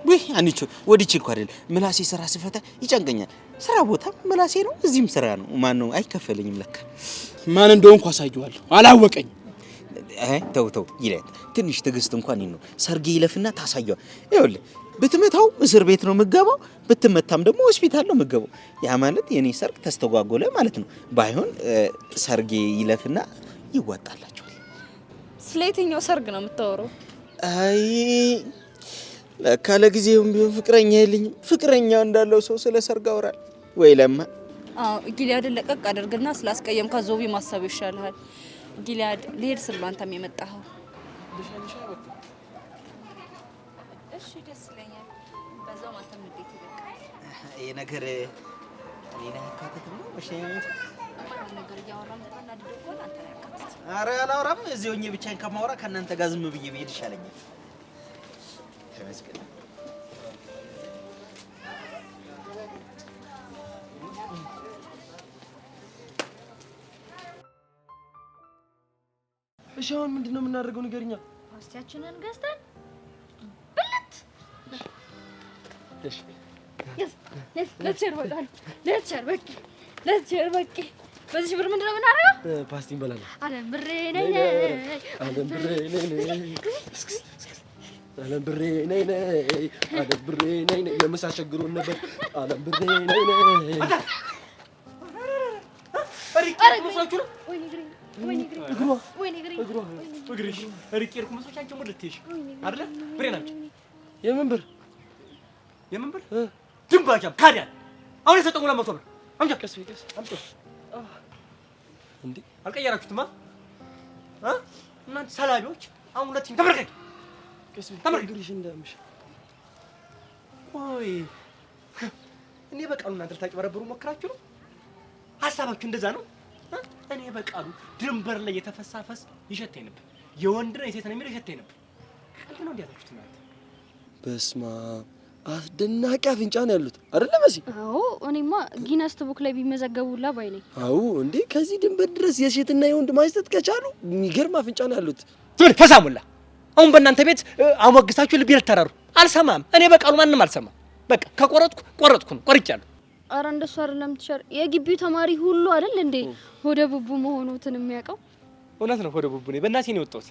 ወይ አንቺው ወዲች እኮ አይደል ምላሴ ስራ ስፈታ ይጨንቀኛል። ስራ ቦታ ምላሴ ነው፣ እዚህም ስራ ነው። ማን ነው አይከፈለኝም ለካ። ማን እንደሆንኩ አሳየዋለሁ። አላወቀኝ። ተው ይላል። ትንሽ ትዕግስት እንኳን ነው። ሰርጌ ይለፍና ታሳየዋል። ይኸውልህ ብትመታው እስር ቤት ነው የምገባው፣ ብትመታም ደግሞ ሆስፒታል ነው የምገባው። ያ ማለት የኔ ሰርግ ተስተጓጎለ ማለት ነው። ባይሆን ሰርጌ ይለፍና ይዋጣላችኋል። ስለ የትኛው ሰርግ ነው የምታወራው? አይ ለካ ለጊዜውም ቢሆን ፍቅረኛ የለኝም። ፍቅረኛው እንዳለው ሰው ስለ ሰርግ አወራል ወይ ለማ? አዎ ጊሊያድን ለቀቅ አድርግና ስላስቀየምካ ዞቢ ማሰብ ይሻልሃል። ጊሊያድ ልሄድ ስል አንተም የመጣኸው እሺ፣ ደስ ይለኛል። በዛው አንተም እንዴት ይበቃል? ይሄ ነገር እኔና ያካተተ ነው መሸኛኘት ማን ነገር እያወራን ተናድዶ እኮ አንተ ያካተተ። ኧረ አላወራም። እዚህ ሆኜ ብቻዬን ከማወራ ከእናንተ ጋር ዝም ብዬ ብሄድ ይሻለኛል። ተመስገን። እሺ አሁን ምንድነው የምናደርገው? ንገሪኛ። ፓስቲያችንን ገዝተን ብልት እሺ let's share በቃ በዚህ ብር ምንድነው የምናደርገው? ፓስቲ እንበላለን። አለም ብሬ ነኝ ለምሳ ቸግሮን ነበር። አለም ብሬ ነኝ የምን ብር ድንባጃም ካዲያን አሁን የሰጠው 200 ብር አምጫ ቀስ አምጣ እንዴ አልቀየራችሁትማ እናንተ ሰላቢዎች። አሁን ሁለቱም ተመርከኝ ተመርከኝ እንደምሽ ቆይ እኔ በቃሉ እናንተ ልታጭበረብሩ ሞክራችሁ ነው? ሐሳባችሁ እንደዛ ነው? እኔ በቃሉ ድንበር ላይ የተፈሳፈስ ይሸተኝ ነበር። የወንድና የሴት ነው የሚል ይሸተኝ ነበር። ቀልድ ነው እንዲያላችሁት እናንተ። በስማ አስደናቂ አፍንጫ ነው ያሉት አይደለ መሲ? አዎ እኔማ ጊነስ ቡክ ላይ ቢመዘገቡላ ባይ ነኝ። አዎ እንዴ ከዚህ ድንበር ድረስ የሴትና የወንድ ማይስተት ከቻሉ የሚገርም አፍንጫ ነው ያሉት። ፈሳሙላ አሁን በእናንተ ቤት አሞግሳችሁ ልብ ይልተራሩ አልሰማም። እኔ በቃሉ ማንንም አልሰማም። በቃ ከቆረጥኩ ነው ቆርጫለሁ። አረ እንደሱ አይደለም ትሸር የግቢው ተማሪ ሁሉ አይደል እንዴ ሆደ ቡቡ መሆኑትን የሚያውቀው? እውነት ነው። ሆደ ቡቡ ነኝ። በእናቴ ነው የወጣሁት።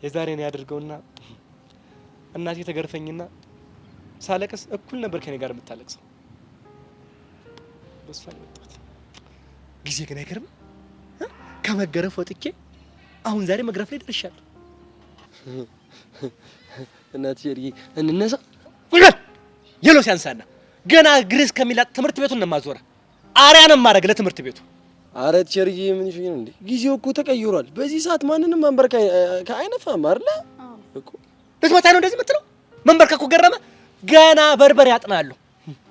የዛሬን ያድርገውና እናቴ ተገርፈኝና ሳለቅስ እኩል ነበር ከኔ ጋር የምታለቅሰው። በሷ ነው የወጣሁት። ጊዜ ግን አይገርምም? ከመገረፍ ወጥቼ አሁን ዛሬ መግረፍ ላይ ደርሻለሁ። እናት ጀሪ እንነሳ የሎ ሲያንሳና ገና ግሬስ ከሚላጥ ትምህርት ቤቱን ነው ማዞራ አሪያንም ማድረግ ለትምህርት ቤቱ። አረ ቸርዬ ምን ይሽኝ ነው እንዴ? ጊዜው እኮ ተቀይሯል። በዚህ ሰዓት ማንንም መንበርከ ከአይነፋም አይደለ እኮ ልትመታ ነው እንደዚህ የምትለው? መንበርከኩ ገረመ። ገና በርበሬ ያጥናሉ።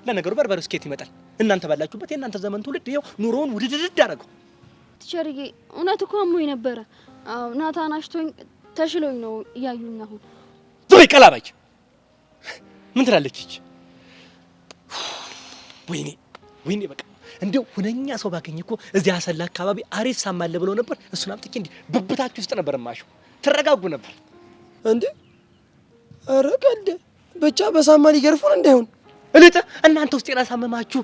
ለነገሩ በርበሬው ስኬት ይመጣል። እናንተ ባላችሁበት የእናንተ ዘመን ትውልድ ይኸው ኑሮውን ውድድድ አደረገው። ቸርዬ እውነት እኮ አሞኝ ነበረ። አዎ ናታን አሽቶኝ ተሽሎኝ ነው እያዩኝ አሁን። ዙሪ ቀላባች ምን ትላለች? ወይኔ በቃ እንደው ሁነኛ ሰው ባገኝ እኮ እዚህ አሰላ አካባቢ አሪፍ ሳማለ ብለው ነበር። እሱን አምጥቼ እንዲህ ብብታችሁ ውስጥ ነበር ማሽው። ትረጋጉ ነበር እንዴ? ኧረ ቀልድ ብቻ በሳማ ሊገርፉን እንዳይሆን እልጥ እናንተ ውስጥ ያሳመማችሁ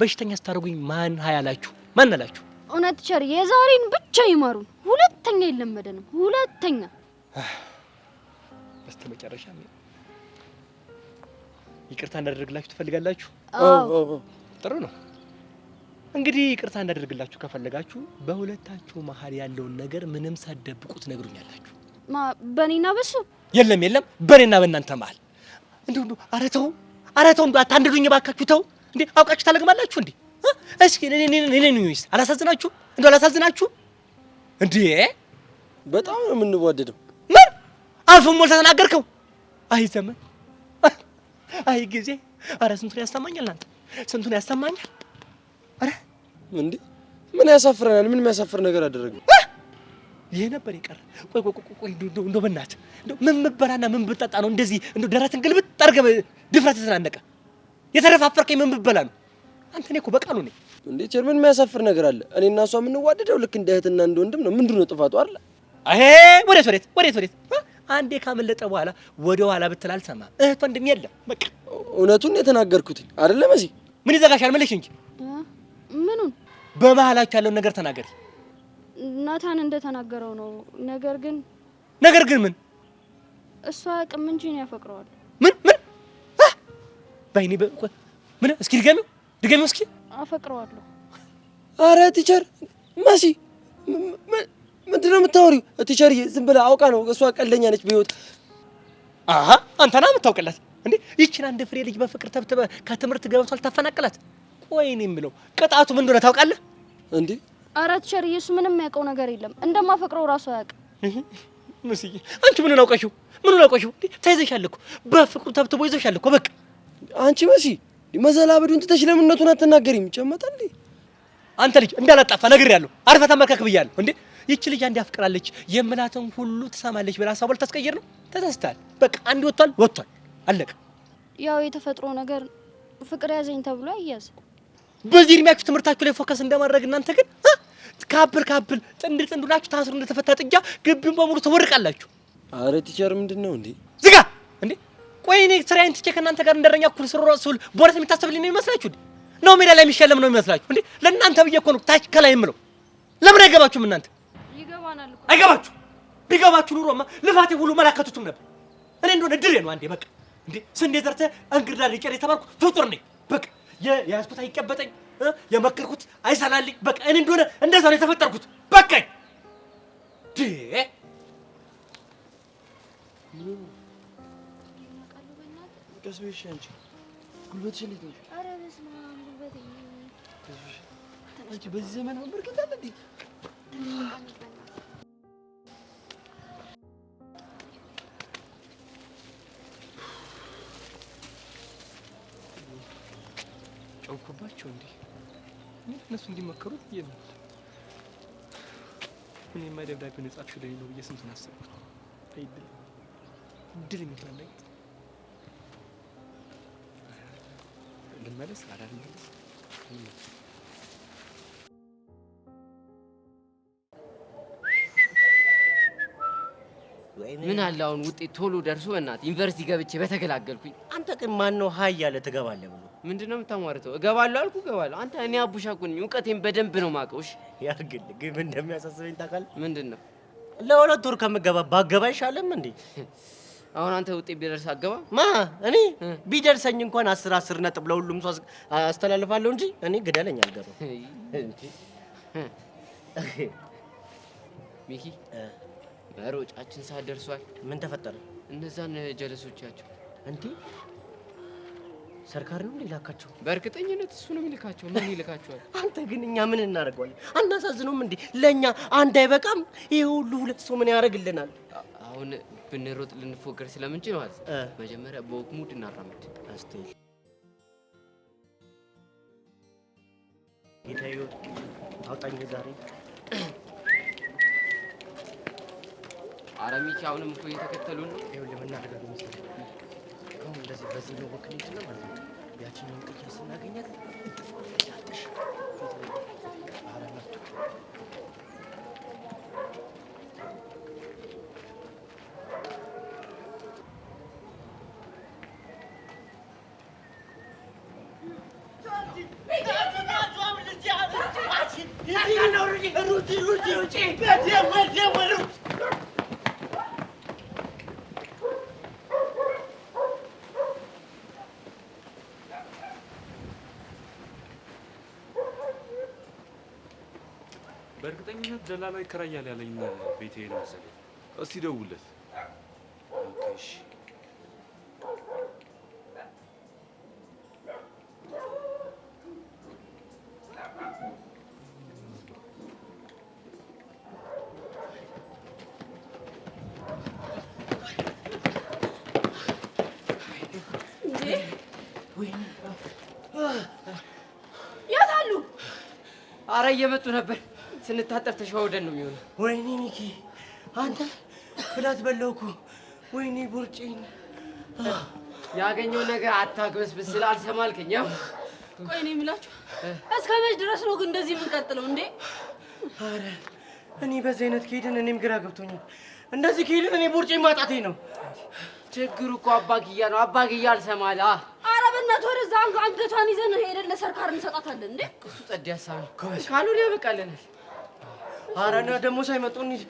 በሽተኛ ስታደርጉኝ ማን ሀያላችሁ? ማን አላችሁ? እውነት ቸር የዛሬን ብቻ ይማሩን። ሁለተኛ የለመደንም። ሁለተኛ በስተመጨረሻ ይቅርታ እንዳደርግላችሁ ትፈልጋላችሁ? አዎ ጥሩ ነው። እንግዲህ ይቅርታ እንዳደርግላችሁ ከፈለጋችሁ በሁለታችሁ መሀል ያለውን ነገር ምንም ሳትደብቁት ነግሩኛላችሁ። በኔና በሱ የለም በኔና በእናንተ መሀል እንደው ኧረ ተው እንደው አታንድዱኝ ባካችሁ። ተው እንዴ አውቃችሁ ታለግማላችሁ እንዴ? እስኪ እኔ ነኝስ አላሳዝናችሁ? እንደው አላሳዝናችሁ እንዴ? በጣም ነው የምንዋደደው። ምን አልፎም ሞልታ ተናገርከው? አይ ዘመን አይ ጊዜ። ኧረ ስንቱን ያስተማኛል እናንተ ስንቱን ያስተማኛል። ኧረ እንዴ ምን ያሳፍረናል? ምን የሚያሳፍር ነገር አደረገው? ይሄ ነበር የቀረ። ቆይ እንደው በእናትህ እንደው ምን ብበላና ምን ብጠጣ ነው እንደዚህ እንደው ደረትን ግልብጥ አድርገህ ድፍረት የተናነቀ የተረፋፈርከኝ? ምን ብበላ ነው አንተ? እኔ እኮ በቃሉ ነኝ እንዴ። ቸር ምን የሚያሳፍር ነገር አለ? እኔና እሷ የምንዋደደው ልክ እንደ እህትና እንደ ወንድም ነው። ምንድን ነው ጥፋቱ አይደል? አሄ ወዴት አንዴ ካመለጠ በኋላ ወደ ኋላ ብትል አልሰማም። እህት ወንድም የለም በቃ። እውነቱን የተናገርኩት አይደለ መሲ? ምን ይዘጋሻል? መልሽ እንጂ ምኑን? በመሀላችሁ ያለውን ነገር ተናገሪ። ናታን እንደተናገረው ነው። ነገር ግን ምን? እሷ አቅም እንጂ ነው ያፈቅረዋል። ምን ባይኔ ምን? እስኪ ድገሚው እስኪ። አፈቅረዋለሁ። አረ ቲቸር መሲ ምንድን ነው የምታወሪው? ቲቸርዬ ዝም ብላ አውቃ ነው። እሷ ቀልደኛ ነች በህይወት። አሃ አንተ ና የምታውቅላት እንዴ? ይችን አንድ ፍሬ ልጅ በፍቅር ተብትበ ከትምህርት ገበቷ አልታፈናቅላት? ቆይ እኔ የምለው ቅጣቱ ምን እንደሆነ ታውቃለህ እንዴ? ኧረ ቲቸርዬ እሱ ምንም የሚያውቀው ነገር የለም። እንደማፈቅረው ራሱ አያውቅም። መስዬ አንቺ ምን አውቀሽው? ተይዘሻል እኮ በፍቅሩ ተብትቦ ይዘሻል እኮ በቃ። አንቺ መሲ መዘላበዱን ትተሽ ለምን እውነቱን አትናገሪም? ጨመጣል አንተ ልጅ እንዳላጣፋ ነግሬያለሁ። አርፈህ ተመልከክ ብያለሁ እንዴ። ይቺ ልጅ አንድ ያፍቅራለች የምላትን ሁሉ ትሰማለች ብላ ሀሳቧ ልታስቀይር ነው? ተሳስተሃል። በቃ አንድ ወጥቷል አለቀ። ያው የተፈጥሮ ነገር ፍቅር ያዘኝ ተብሎ አያዝ። በዚህ እድሜያችሁ ትምህርታችሁ ላይ ፎከስ እንደማድረግ እናንተ ግን ካፕል ጥንድ ናችሁ። ታስሩ እንደተፈታ ጥጃ ግቢውን በሙሉ ትወርቃላችሁ። አረ ቲቸር ምንድነው እንዴ? ዝጋ እንዴ! ቆይ እኔ ስራዬን ትቼ ከእናንተ ጋር እንደረኛ እኩል ስል ቦነስ የሚታሰብልኝ ነው ይመስላችሁ ነው? ሜዳ ላይ የሚሸለም ነው ይመስላችሁ እንዴ? ለእናንተ ብዬ እኮ ነው ታች ከላይ የምለው። ለምን አይገባችሁም እናንተ? ይገባናል እኮ። አይገባችሁ? ቢገባችሁ ኑሮማ ልፋቴ ሁሉ መላከቱትም ነበር። እኔ እንደሆነ ድሬ ነው አንዴ በቃ እንዴ ስንዴ ዘርተህ እንግዳ ሊጨር የተባልኩ ፍጡር ነኝ። በቃ የያዝኩት አይቀበጠኝ፣ የመከርኩት አይሰላልኝ። በቃ እኔ እንደሆነ እንደዛ ነው የተፈጠርኩት። በቃኝ ዴ ቀስ በይሽ አንቺ ጉልበትሽ እንዴት ነው? ኧረ በስመ አብ ጉልበቴ። አንቺ በዚህ ዘመን መንበርከት አለ እንዴ? ጨውኩባቸው እንዴ? እነሱ እንዲመከሩ ብዬ ነው። እኔማ ደብዳቤውን የጻፍሽው ለኔ ነው ብዬ ስንቱን አሰብኩት። አይደል ድል የሚባል ነገር ልመለስ አላልመለስ ምን አለ አሁን ውጤት ቶሎ ደርሶ በእናትህ ዩኒቨርሲቲ ገብቼ በተገላገልኩኝ። አንተ ግን ማን ነው ሀይ ያለ ትገባለህ ብሎ? ምንድነው የምታሟርተው? እገባለሁ አልኩ እገባለሁ። አንተ እኔ አቡሻ እኮ ነኝ፣ እውቀቴን በደንብ ነው የማውቀው። እሺ ያርግልህ። ግን ምን እንደሚያሳስበኝ ታውቃለህ? ምንድነው? ለሁለት ወር ከምገባ ባገባ አይሻልም እንዴ? አሁን አንተ ውጤት ቢደርስ አገባ? ማ እኔ ቢደርሰኝ እንኳን 10 ነጥብ ለሁሉም ሰው አስተላልፋለሁ እንጂ እኔ ግደለኝ አልገባም እንጂ ሚኪ መሮጫችን ሰዓት ደርሷል። ምን ተፈጠረ? እነዛን ጀለሶቻቸው እንዴ ሰርካሪ ነው ሊላካቸው? በእርግጠኝነት እሱ ነው የሚልካቸው። ምን ይልካቸዋል? አንተ ግን እኛ ምን እናደርገዋለን? አናሳዝነውም እንዴ? ለእኛ አንድ አይበቃም? ይሄ ሁሉ ሁለት ሰው ምን ያደርግልናል? አሁን ብንሮጥ ልንፎገር ስለምንችል ማለት መጀመሪያ በወግ ሙድ እናራምድ። አስተይ ጌታዬ አውጣኝ ዛሬ። ኧረ ሚኪ አሁንም እኮ እየተከተሉን ነው። ይኸውልህ ምን እናደርጋለን መሰለህ? አሁን እንደዚህ በዚህ ነው ወክል እንችላለን ማለት ነው። ያቺን ቅርጫ ስናገኛት እጥፋለሽ። አረመቱ በእርግጠኝነት ደላላ ይከራያል ያለኝ ቤቴ ነው መሰለኝ። እስቲ ደውልለት። ኦኬ እሺ። የት አሉ? አረ እየመጡ ነበር። ስንታጠብ ተሸዋውደን ነው የሚሆነው። ወይኔ ሚኪ አንተ ፍላት በላው እኮ። ወይኔ ቦርጬን። ያገኘው ነገር አታግበስብስ ስል አልሰማልከኝ። ቆይ እኔ የምላችሁ እስከ መች ድረስ ነው ግን እንደዚህ የምንቀጥለው እንዴ? አረ እኔ በዚህ አይነት ከሄድን እኔም ግራ ገብቶኛል። እንደዚህ ከሄድን እኔ ቦርጬን ማጣቴ ነው። ችግሩ እኮ አባግያ ነው። አባግያ አልሰማል። አረ በእናትህ ወደዛ አንገቷን ይዘን ሄደን ለሰርካር እንሰጣታለን እንዴ? እሱ ጸድ ሀሳብ ነው። ካልሆነ ያበቃልናል። አረ እና ደግሞ ሳይመጡ እንሂድ።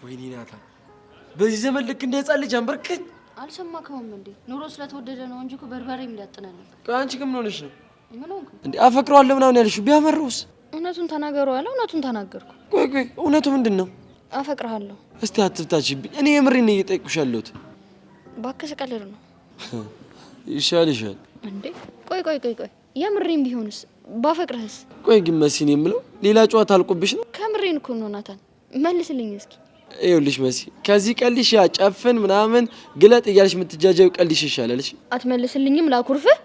ወይኔ ናታ፣ በዚህ ዘመን ልክ እንደ ህፃን ልጅ አንበርክኝ። አልሰማከውም እንዴ? ኑሮ ስለተወደደ ነው እንጂ እኮ በርበሬም ሊያጥነን ነበር። ቆይ አንቺ ግን ምን ሆነሽ ነው ምን ሆንኩ እንዴ? አፈቅረዋለሁ ምናምን ያልሽው ቢያመረውስ? እውነቱን ተናገሩ አለ። እውነቱን ተናገርኩ። ቆይ እውነቱ ምንድን ነው? አፈቅርሃለሁ። እስቲ አትፍታችብኝ። እኔ የምሬን ነው እየጠየኩሽ ያለሁት። እባክህ ቀልድ ነው። ይሻልሻል እንዴ? ቆይ የምሬን ቢሆንስ ባፈቅርህስ? ቆይ ግን መሲን የምለው ሌላ ጨዋታ አልቆብሽ ነው? ከምሬን እኮ ነው ናታን፣ መልስልኝ እስኪ። ይኸውልሽ መሲ፣ ከዚህ ቀልሽ ያ ጨፍን ምናምን ግለጥ እያልሽ የምትጃጃዩ ቀልሽ ይሻላል። እሺ አትመልስልኝም? ላኩርፍህ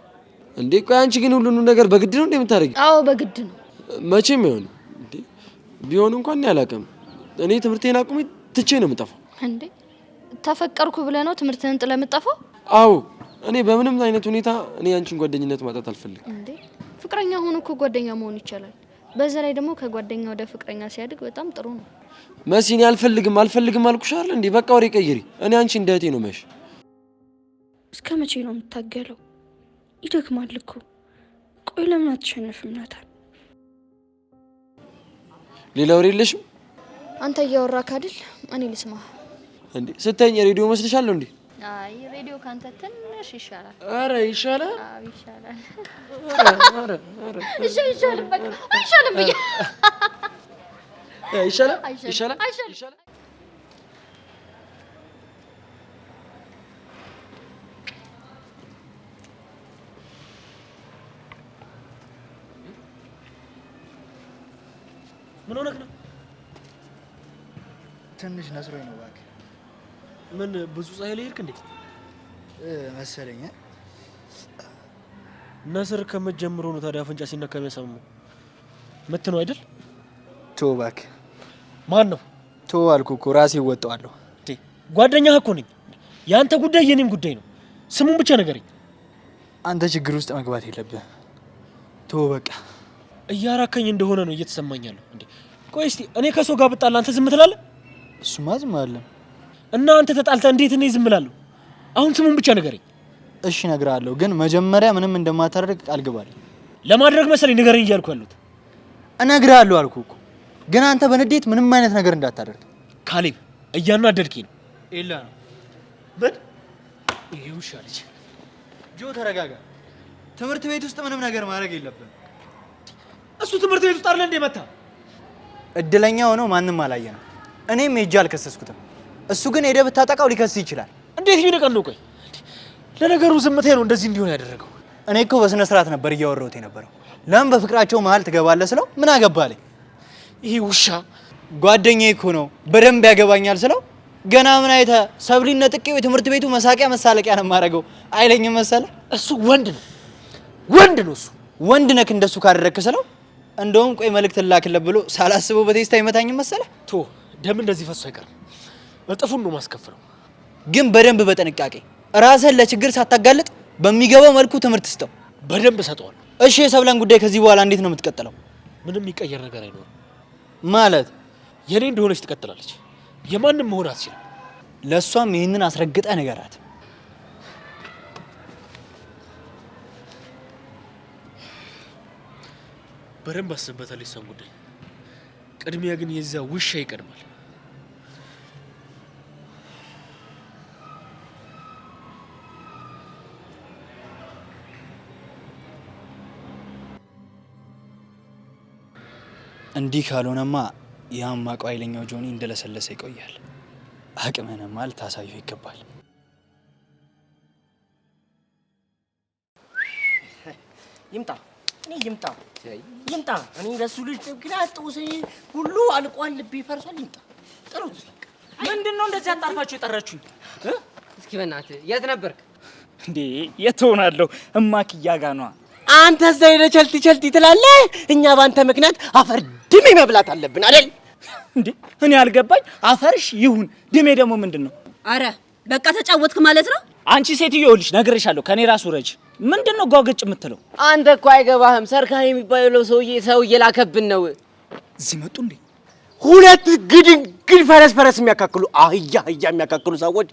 እንዴ? ቆይ አንቺ ግን ሁሉንም ነገር በግድ ነው እንደምታደርጊ? አዎ በግድ ነው። መቼም ይሆን እንዴ? ቢሆን እንኳን እኔ አላውቅም። እኔ ትምህርቴን አቁሜ ትቼ ነው የምጠፋው። እንዴ ተፈቀርኩ ብለህ ነው ትምህርትህን ጥለህ የምጠፋው? አዎ እኔ በምንም አይነት ሁኔታ እኔ አንቺን ጓደኝነት ማጣት አልፈልግም። እንዴ ፍቅረኛ ሆኖ እኮ ጓደኛ መሆን ይቻላል። በዛ ላይ ደግሞ ከጓደኛ ወደ ፍቅረኛ ሲያድግ በጣም ጥሩ ነው። መሲ እኔ አልፈልግም አልኩሽ አይደል እንዴ? በቃ ወሬ ቀይሪ። እኔ አንቺ እንደ እህቴ ነው የማይሽ። እስከ መቼ ነው የምታገለው? ይደክማል እኮ። ቆይ ለምን አትሸነፍም ናታን? ሌላ ወሬ የለሽም? አንተ እያወራክ አይደል? እኔ ልስማ እንዴ? ስተኝ ሬዲዮ መስልሻለሁ እንዴ? አይ ሬዲዮ ካንተ ትንሽ ይሻላል። አረ ይሻላል። አዎ ይሻላል። አረ ይሻላል። በቃ አይሻልም ብዬ ይሻላል። ምን ሆነህ ነው? ትንሽ ነስሮኝ ነው እባክህ። ምን ብዙ ፀሐይ ላይ ሄድክ እንዴ? መሰለኝ። ነስር ከመጀመሩ ነው ታዲያ አፍንጫ ሲነካ የሚያሳምመው? ምት ነው አይደል? ተው እባክህ። ማን ነው? ተው አልኩህ እኮ ራሴ እወጣዋለሁ። ጓደኛህ እኮ ነኝ። የአንተ ጉዳይ የኔም ጉዳይ ነው። ስሙን ብቻ ንገረኝ። አንተ ችግር ውስጥ መግባት የለብህ። ተው በቃ። እያራከኝ እንደሆነ ነው እየተሰማኝ ያለው። እንዴ ቆይ እስቲ እኔ ከሰው ጋር ብጣላ አንተ ዝም ትላለህ? እሱማ ዝም አለም። እና አንተ ተጣልተህ እንዴት እኔ ዝም እላለሁ? አሁን ስሙን ብቻ ንገረኝ። እሺ እነግርሃለሁ፣ ግን መጀመሪያ ምንም እንደማታደርግ ቃል ግባልኝ። ለማድረግ መሰለኝ ንገረኝ እያልኩ ያሉት። እነግርሃለሁ አልኩህ እኮ፣ ግን አንተ በንዴት ምንም አይነት ነገር እንዳታደርግ። ካሌብ እያናደድከኝ ነው። ኤላ ነው ምን ይውሻ ልጅ ጆ ተረጋጋ። ትምህርት ቤት ውስጥ ምንም ነገር ማድረግ የለብህም። እሱ ትምህርት ቤት ውስጥ አይደል እንደ መታ እድለኛ ሆኖ ማንም አላየንም። እኔም ሄጄ አልከሰስኩትም። እሱ ግን ሄደህ ብታጠቃው ሊከስ ይችላል። እንዴት ቢነቀን ነው? ቆይ ለነገሩ ዝምታዬ ነው እንደዚህ እንዲሆን ያደረገው። እኔ እኮ በስነ ስርዓት ነበር እያወራሁት የነበረው። ለምን በፍቅራቸው መሀል ትገባለህ ስለው ምን አገባለኝ። ይሄ ውሻ ጓደኛዬ እኮ ነው በደንብ ያገባኛል ስለው ገና ምን አይተህ ሰብሊን ነጥቄው የትምህርት ቤቱ መሳቂያ መሳለቂያ ነው የማደርገው አይለኝም መሰለህ። እሱ ወንድ ነው እሱ ወንድ ነክ እንደሱ ካደረግክ ስለው እንደውም ቆይ መልእክት ላክልህ ብሎ ሳላስበው በቴስታ ይመታኝ መሰለህ። ቶ ደም እንደዚህ ፈሶ አይቀርም። እጥፉን ነው ማስከፍለው። ግን በደንብ በጥንቃቄ ራስን ለችግር ሳታጋልጥ በሚገባው መልኩ ትምህርት ስጠው። በደንብ ሰጠዋል። እሺ የሰብለን ጉዳይ ከዚህ በኋላ እንዴት ነው የምትቀጥለው? ምንም የሚቀየር ነገር አይኖርም። ማለት የኔ እንደሆነች ትቀጥላለች። የማንም መሆን አትችልም። ለሷም ይህንን አስረግጠ ነገራት። በደንብ አስብበታለች እሷን ጉዳይ። ቅድሚያ ግን የዛ ውሻ ይቀድማል። እንዲህ ካልሆነማ ያማቀው ኃይለኛው ጆኒ እንደለሰለሰ ይቆያል። አቅምህንማ ልታሳየው ይገባል። ይምጣ እኔ ለሱ ልጅ ምክንያት ጦሴ ሁሉ አልቋል፣ ልቤ ፈርሷል። ይምጣ ጥሩ። ምንድነው እንደዚህ አጣርፋችሁ የጠራችሁኝ? እስኪ በእናትህ የት ነበርክ እንዴ? የት ሆናለሁ? እማክያ ጋር ነዋ። አንተ እዛ ሄደህ ቸልቲ ትላለህ። እኛ ባንተ ምክንያት አፈር ድሜ መብላት አለብን አይደል እንዴ? እኔ አልገባኝ። አፈርሽ ይሁን ድሜ ደግሞ ምንድነው? አረ በቃ ተጫወትክ ማለት ነው። አንቺ ሴትዮ ይኸውልሽ ነግሬሻለሁ። ከኔ ራሱ ረጅ ምንድነው ጓገጭ የምትለው? አንተ እኮ አይገባህም። ሰርካሪ የሚባለው ሰው እየላከብን ነው። እዚህ መጡ እንዴ? ሁለት ግድንግድ ፈረስ የሚያካክሉ አህያ የሚያካክሉ ሰዎች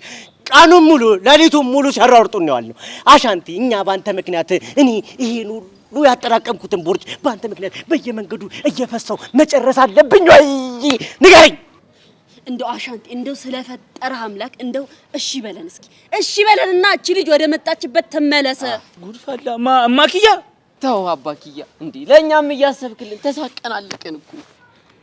ቀኑን ሙሉ ሌሊቱን ሙሉ ሲያራርጡን ነው ያልነው። አሻንቲ እኛ ባንተ ምክንያት እኔ ይሄን ሁሉ ያጠራቀምኩትን ቦርጭ ባንተ ምክንያት በየመንገዱ እየፈሰው መጨረስ አለብኝ ወይ? ንገረኝ። እንደው አሻንቲ እንደው ስለፈጠረህ አምላክ እንደው እሺ በለን እስኪ እሺ በለንና እቺ ልጅ ወደ መጣችበት ተመለሰ። ጉድፈላ ማኪያ ተው አባኪያ እንዴ ለኛም እያሰብክልን ተሳቀናልከን እኮ።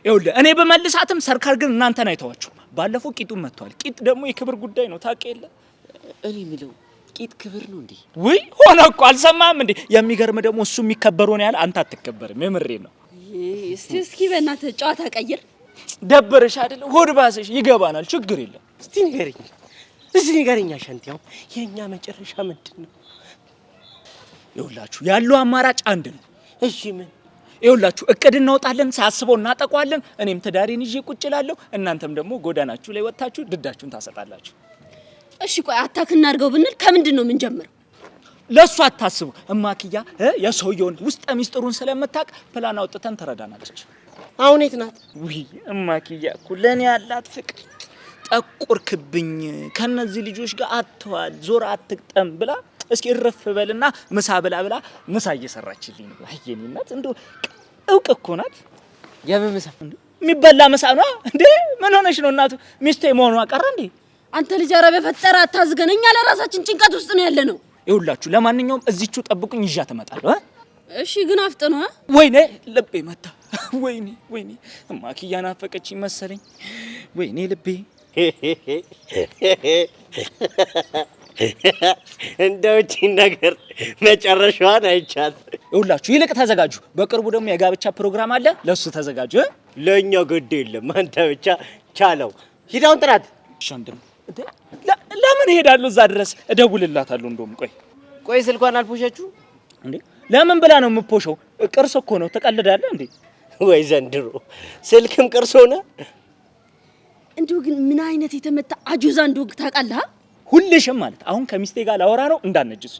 ይኸውልህ እኔ በመልሳትም ሰርካር ግን እናንተን አይተዋችሁ። ባለፈው ቂጡን መጥቷል። ቂጥ ደግሞ የክብር ጉዳይ ነው ታውቅ የለ። እኔ የምለው ቂጥ ክብር ነው እንዴ? ውይ ሆነ እኮ አልሰማህም እንዴ? የሚገርም ደግሞ እሱ የሚከበረውን ያህል አንተ አትከበርም። የምሬ ነው። እስኪ በእናትህ ጨዋታ ቀይር። ደበረሽ አይደል? ሆድ ባሰሽ ይገባናል። ችግር የለም። እስቲ ንገረኝ አሻንቲያው የኛ መጨረሻ ምንድነው? ይኸውላችሁ ያለው አማራጭ አንድ ነው። እሺ ምን? ይኸውላችሁ እቅድ እናወጣለን፣ ሳያስበው እናጠቋለን። እኔም ትዳሬን ይዤ ቁጭ እላለሁ፣ እናንተም ደግሞ ጎዳናችሁ ላይ ወጣችሁ ድዳችሁን ታሰጣላችሁ። እሺ ቆይ አታክ እናድርገው ብንል ከምንድን ነው የምንጀምረው? ለሱ አታስቡ። እማክያ የሰውየውን ውስጥ ሚስጥሩን ስለምታውቅ ፕላን አውጥተን ትረዳናለች። አሁን የት ናት? ውይ እማክያ እኮ ለኔ ያላት ፍቅር ጠቁርክብኝ፣ ከነዚህ ልጆች ጋር አትዋል፣ ዞር አትግጠም ብላ እስኪ እረፍ በልና ምሳ ብላ ምሳ እየሰራችልኝ ነው። አየኔ እናት እንደው እውቅ እኮ ናት። የምን ምሳ? የሚበላ ምሳ ነው እንዴ? ምን ሆነሽ ነው እናቱ? ሚስቴ መሆኗ ቀረ እንዴ? አንተ ልጅ ኧረ በፈጠረ አታዝገን። እኛ ለራሳችን ጭንቀት ውስጥ ነው ያለ ነው። ይኸውላችሁ ለማንኛውም እዚቹ ጠብቁኝ፣ ይዣት እመጣለሁ። እሺ ግን አፍጥነው። ወይኔ ልቤ መታ። ወይኔ እማክያ ናፈቀችኝ መሰለኝ። ወይኔ ልቤ እንደው እቺ ነገር መጨረሻዋን አይቻት። ይኸውላችሁ ይልቅ ተዘጋጁ። በቅርቡ ደግሞ የጋብቻ ፕሮግራም አለ፣ ለሱ ተዘጋጁ። ለኛ ግድ የለም፣ አንተ ብቻ ቻለው። ሂዳውን ጥራት ሻንደም ለምን እሄዳለሁ? እዛ ድረስ እደውልላታለሁ። እንደውም ቆይ ስልኳን አልፖሸችሁ እንዴ? ለምን ብላ ነው የምፖሸው? ቅርስ እኮ ነው። ተቀልዳለህ እንዴ? ወይ ዘንድሮ ስልክም ቅርስ ሆነ። እንዲሁ ግን ምን አይነት የተመታ አጁዛ እንደወግ ታውቃለህ? ሁልሽም ማለት አሁን ከሚስቴ ጋር ላወራ ነው እንዳነጅሱ።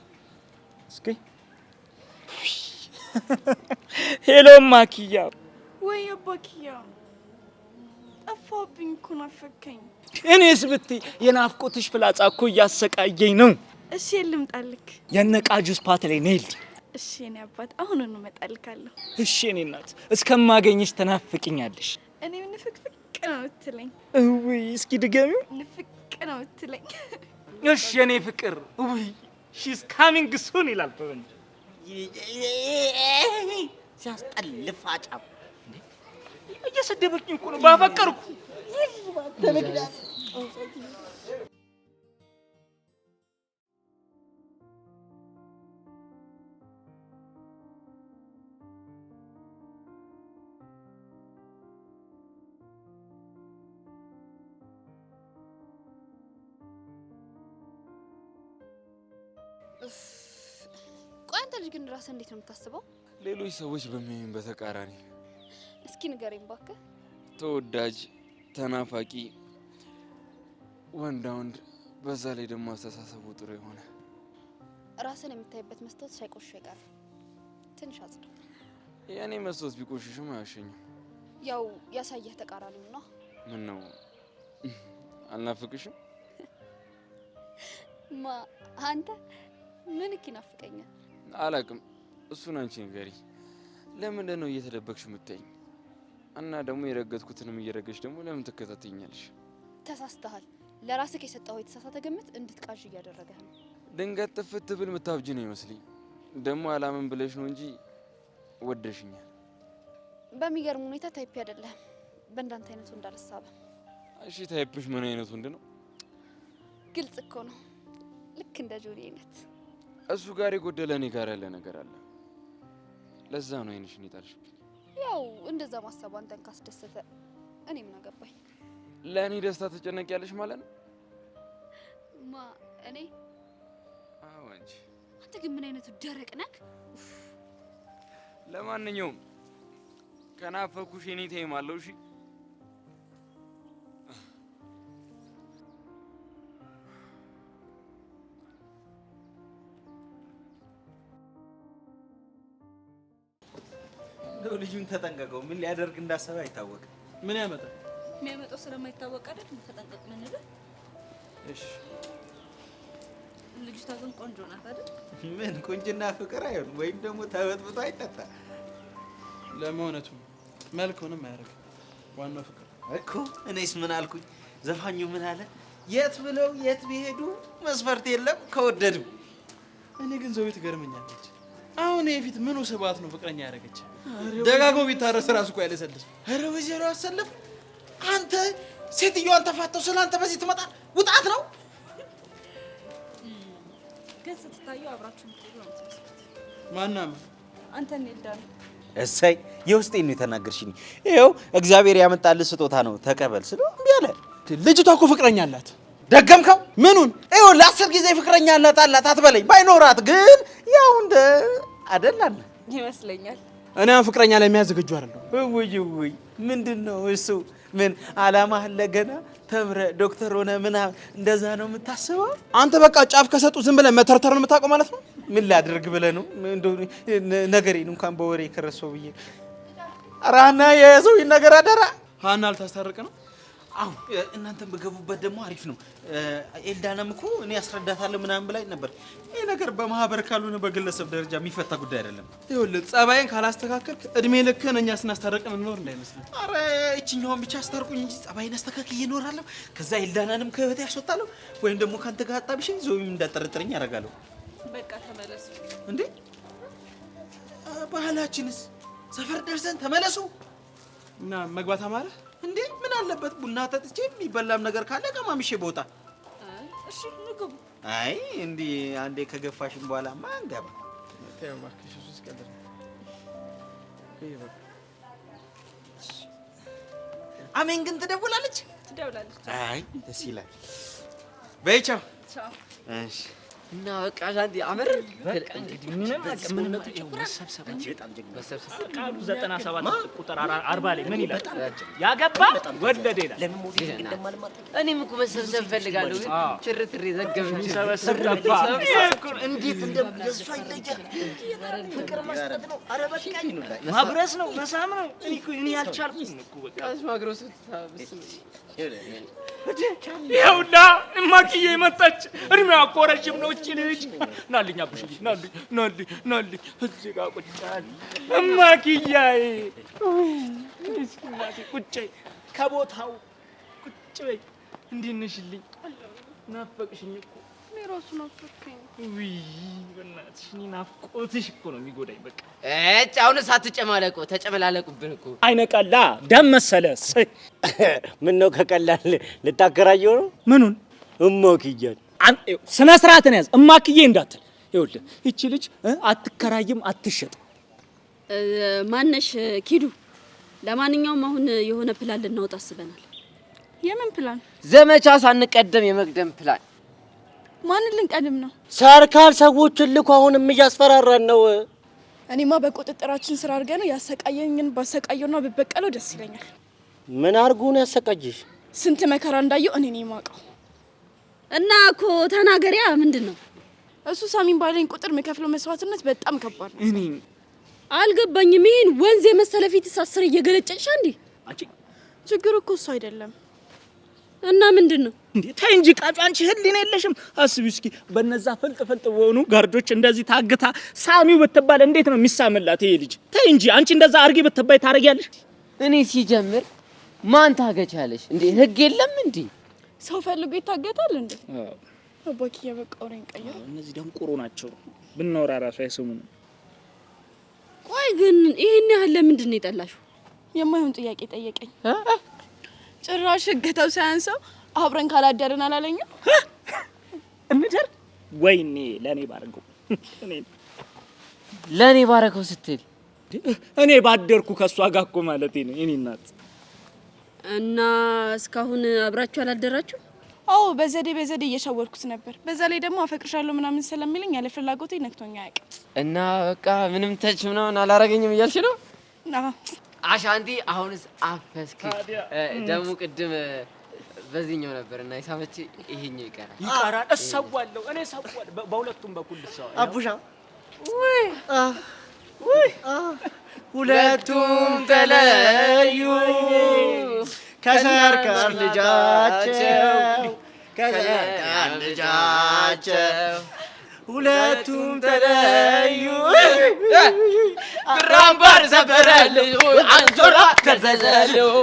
እስኪ ሄሎ ማኪያ። ወይ አባኪያ ጠፋብኝ እኮ ናፈከኝ። እኔስ ብትይ የናፍቆትሽ ፍላጻ እኮ እያሰቃየኝ ነው። እሺ ልምጣልክ። የነቃጁስ ፓት ላይ ነይል። እሺ እኔ አባት አሁን ነው እመጣልካለሁ። እሺ እኔ እናት እስከማገኝሽ ትናፍቅኛለሽ። እኔ ንፍቅፍቅ ነው የምትለኝ? ውይ እስኪ ድገሚው። ንፍቅ ነው የምትለኝ? እሺ የኔ ፍቅር ውይ ሺስ ካሚንግ ሱን ይላል ፈረንጅ። ሲያስጠልፍ አጫም እየሰደበችኝ እኮ ነው ባፈቀርኩ። ቆይ አንተ ልጅ ግን ራስህ እንዴት ነው የምታስበው? ሌሎች ሰዎች በሚያዩኝ በተቃራኒ። እስኪ ንገረኝ እባክህ። ተወዳጅ፣ ተናፋቂ፣ ወንዳ ወንድ በዛ ላይ ደግሞ አስተሳሰቡ ጥሩ የሆነ ራስን የምታይበት መስታወት ሳይቆሽሽ አይቀርም። ትንሽ አጽዳ። የኔ መስታወት ቢቆሽሽም አያሸኝም። ያው ያሳየህ ተቃራኒው ነው። ምን ነው አልናፍቅሽም? አንተ ምን ይናፍቀኛል? አላቅም። እሱን አንቺ ንገሪኝ። ለምንድን ነው እየተደበቅሽ የምትይኝ? እና ደግሞ የረገጥኩትንም እየረገሽ ደግሞ ለምን ትከታተኛለሽ? ተሳስተሃል። ለራስህ የሰጠኸው የተሳሳተ ግምት እንድትቃዥ እያደረገህ ነው። ድንገት ጥፍት ብል ምታብጂ ነው ይመስልኝ። ደግሞ አላምን ብለሽ ነው እንጂ ወደሽኛል። በሚገርም ሁኔታ ታይፕ አይደለም። በእንዳንተ አይነቱ እንዳልሳበ። እሺ ታይፕሽ ምን አይነቱ እንደነው? ግልጽ እኮ ነው። ልክ እንደ ጆኒ አይነት። እሱ ጋር የጎደለ እኔ ጋር ያለ ነገር አለ። ለዛ ነው አይንሽን ይጣልሽብኝ። ያው እንደዛ ማሰብ አንተን ካስደሰተ እኔ ምን አገባኝ? ለእኔ ደስታ ትጨነቂያለሽ ማለት ነው? እኔ? አዎ አንቺ። አንተ ግን ምን አይነቱ ደረቅ ነህ? ለማንኛውም ከናፈኩሽ እኔ ታይም አለው። እሺ ነው ልጁን ተጠንቀቀው። ምን ሊያደርግ እንዳሰበ አይታወቅም። ምን ያመጣል? የሚያመጣው ስለማይታወቅ አይደል? ተጠንቀቅ ምን አይደል? እሺ ልጅቷ ግን ቆንጆ ናት አይደል? ምን ቁንጅና ፍቅር አይሆን ወይም ደግሞ ተበጥብጦ አይጠጣ። ለመሆነቱ መልኩንም አያደርግም። ዋናው ፍቅር እኮ። እኔስ ምን አልኩኝ? ዘፋኙ ምን አለ? የት ብለው የት ቢሄዱ መስፈርት የለም ከወደዱ። እኔ ግን ዘው ትገርመኛለች። አሁን የፊት ምኑ ስባት ነው ፍቅረኛ ያደረገች? ደጋግሞ ቢታረስ ራሱ እኮ ያለሰልስ። ኧረ ወይዘሮ አሰለፍ አንተ ሴትዮዋን ተፋተው ስለአንተ በዚህ ትመጣ ውጣት ነው። ግን ስትታየው አብራችሁ ምትሉ ነው የምትመስሉት። ማናም አንተ እንልዳል። እሰይ የውስጤን ነው የተናገርሽኝ። ይኸው እግዚአብሔር ያመጣልህ ስጦታ ነው ተቀበል ስለው እምቢ አለ። ልጅቷ እኮ ፍቅረኛ አላት። ደገምከው? ምኑን? ይኸው ለ10 ጊዜ ፍቅረኛ አላት አትበለኝ። ባይኖራት ግን ያው እንደ አደላለ ይመስለኛል። እኔ አሁን ፍቅረኛ ላይ የሚያዘገጁ አይደለም። ውይ ምንድነው እሱ? ምን አላማህ ለገና ተምረህ ዶክተር ሆነ ምናምን እንደዛ ነው የምታስበው? አንተ በቃ ጫፍ ከሰጡ ዝም ብለህ መተርተር ነው የምታውቀው ማለት ነው። ምን ላድርግ ብለህ ነው? እንደው ነገሬን እንኳን በወሬ ከረሰው ብዬ ኧረ ሀና የያዘው ነገር አደራ። ሀና ልታስታርቅ ነው። አሁን እናንተም በገቡበት ደግሞ አሪፍ ነው። ኤልዳናም እኮ እኔ አስረዳታለሁ ምናምን ብላኝ ነበር። ይሄ ነገር በማህበር ካልሆነ በግለሰብ ደረጃ የሚፈታ ጉዳይ አይደለም። ይኸውልህ ጸባይን ካላስተካከልክ እድሜ ልክህን እኛ ስናስታርቅን እንኖር እንዳይመስልህ። ኧረ እችኛዋን ብቻ አስታርቁኝ እንጂ ጸባይን አስተካክዬ እኖራለሁ። ከዛ ኤልዳናንም ከህይወቴ ያስወጣለሁ፣ ወይም ደግሞ ካንተ ጋር አጣብሽኝ ዞም እንዳጠረጥረኝ ያደርጋለሁ። በቃ ተመለሱ እንዴ! ባህላችንስ ሰፈር ደርሰን ተመለሱ እና መግባት አማረ እንዴ? ምን አለበት ቡና ጠጥቼ የሚበላም ነገር ካለ ቀማምሼ ቦታ። እሺ ንግቡ። አይ እንዲህ አንዴ ከገፋሽን በኋላ ማንገባ አሜን። ግን ትደውላለች። አይ ደስ ይላል። በይ ቻው። እሺ እና በቃ ሻንቲ አመር በቃ እንግዲህ ምንም አቀምነቱ መሰብሰብ ቃሉ 97 ቁጥር 40 ላይ ምን ይላል? ያገባ ወለደ ይላል። እኔም እኮ መሰብሰብ እፈልጋለሁ ግን ችርትሬ ዘገበች። ሰበሰብ ጠፋ። እንዴት እንደሱ አይለያል። ፍቅር መስጠት ነው። ኧረ በቃኝ። ማጉረስ ነው፣ መሳም ነው። እኔ ያልቻልኩኝ እኮ በቃ ማጉረስ ይኸውና እማክዬ መጣች። እድሜዋ እኮ ረጅም ነው። እቺ ልጅ ናልኝ አቡሽዬ፣ ናልኝ እዚህ ጋር ቁጭ አለ እማክያዬ። እስኪ እናቴ ቁጭ በይ፣ ከቦታው ቁጭ በይ። እንዴት ነሽልኝ? ናፈቅሽኝ እኮ። እኔ እራሱ ናፈቀኝ። ውይ በእናትሽ እኔ ናፍቆትሽ እኮ ነው የሚጎዳኝ። በቃ አሁንስ አትጨማለቁ፣ ተጨመላለቁብን እኮ። አይነቀላ ደም መሰለ። ምን ነው ከቀላል ልታከራየው ነው? ምኑን? እማክያን ስነ ስርዓትን ያዝ። እማክዬ እንዳትል። ይኸውልህ እቺ ልጅ አትከራይም፣ አትሸጥ። ማነሽ ኪዱ? ለማንኛውም አሁን የሆነ ፕላን ልናወጣ አስበናል። የምን ፕላን? ዘመቻ ሳንቀደም የመቅደም ፕላን። ማንን ልንቀድም ነው? ሰርካል ሰዎችን ልኮ አሁንም እያስፈራራን ነው። እኔማ በቁጥጥራችን ስራ አድርገን ነው ያሰቃየኝን ባሰቃየውና በበቀለው ደስ ይለኛል። ምን አርጉ ነው ያሰቃየሽ? ስንት መከራ እንዳየው እኔ ነኝ የማውቀው። እና እኮ ተናገሪያ ምንድነው? እሱ ሳሚን ባለኝ ቁጥር የምከፍለው መስዋዕትነት በጣም ከባድ ነው። እኔ አልገባኝም። ይሄን ወንዝ የመሰለ ፊትስ አስር እየገለጨሽ እንዴ? አንቺ ችግሩ እኮ እሱ አይደለም። እና ምንድነው? እንዴ ተይ እንጂ ቃጩ፣ አንቺ ህሊና የለሽም? አስቢ እስኪ በነዛ ፍልጥ በሆኑ ጋርዶች እንደዚህ ታግታ ሳሚው ብትባል እንዴት ነው የሚሳምላት ይሄ ልጅ? ተይ እንጂ አንቺ እንደዛ አርጊ ብትባይ ታረጊያለሽ? እኔ ሲጀምር ማን ታገቻለሽ እንዴ? ህግ የለም እንዴ? ሰው ፈልጎ ይታገታል እንዴ? አባኪ ያበቃው ነው ቀየረ። እነዚህ ደንቆሮ ናቸው። ብናወራ ራሱ አይሰሙንም። ቆይ ግን ይሄን ያህል ለምንድን ነው የጠላሽው? የማይሆን ጥያቄ ጠየቀኝ። ጭራሽ እገታው ሳያንሰው አብረን ካላደርን አላለኝም። እንደር ወይኔ ለኔ ባረገው ለኔ ባረከው ስትል እኔ ባደርኩ ከሷ ጋር እኮ ማለት ነው የኔ እናት። እና እስካሁን አብራችሁ አላደራችሁ? አዎ በዘዴ እየሻወርኩት ነበር። በዛ ላይ ደግሞ አፈቅርሻለሁ ምናምን ስለሚለኝ ያለ ፍላጎቴ ነክቶኛ አያውቅም። እና በቃ ምንም ተች ምናምን አላረገኝም እያልሽ ነው? አዎ አሻንቲ አሁንስ አፈስክ። ደግሞ ቅድም በዚህኛው ነበርና ይሳመች ይሄኛው ይቀራል። እሰዋለሁ እኔ ሰዋል በሁለቱም በኩል ሰው አቡሻ ወይ ሁለቱም ተለዩ ከሰርካር ልጃቸው ሁለቱም ተለዩ ብራምባር ሰበረልኝ አንሶላ ተዘዘልው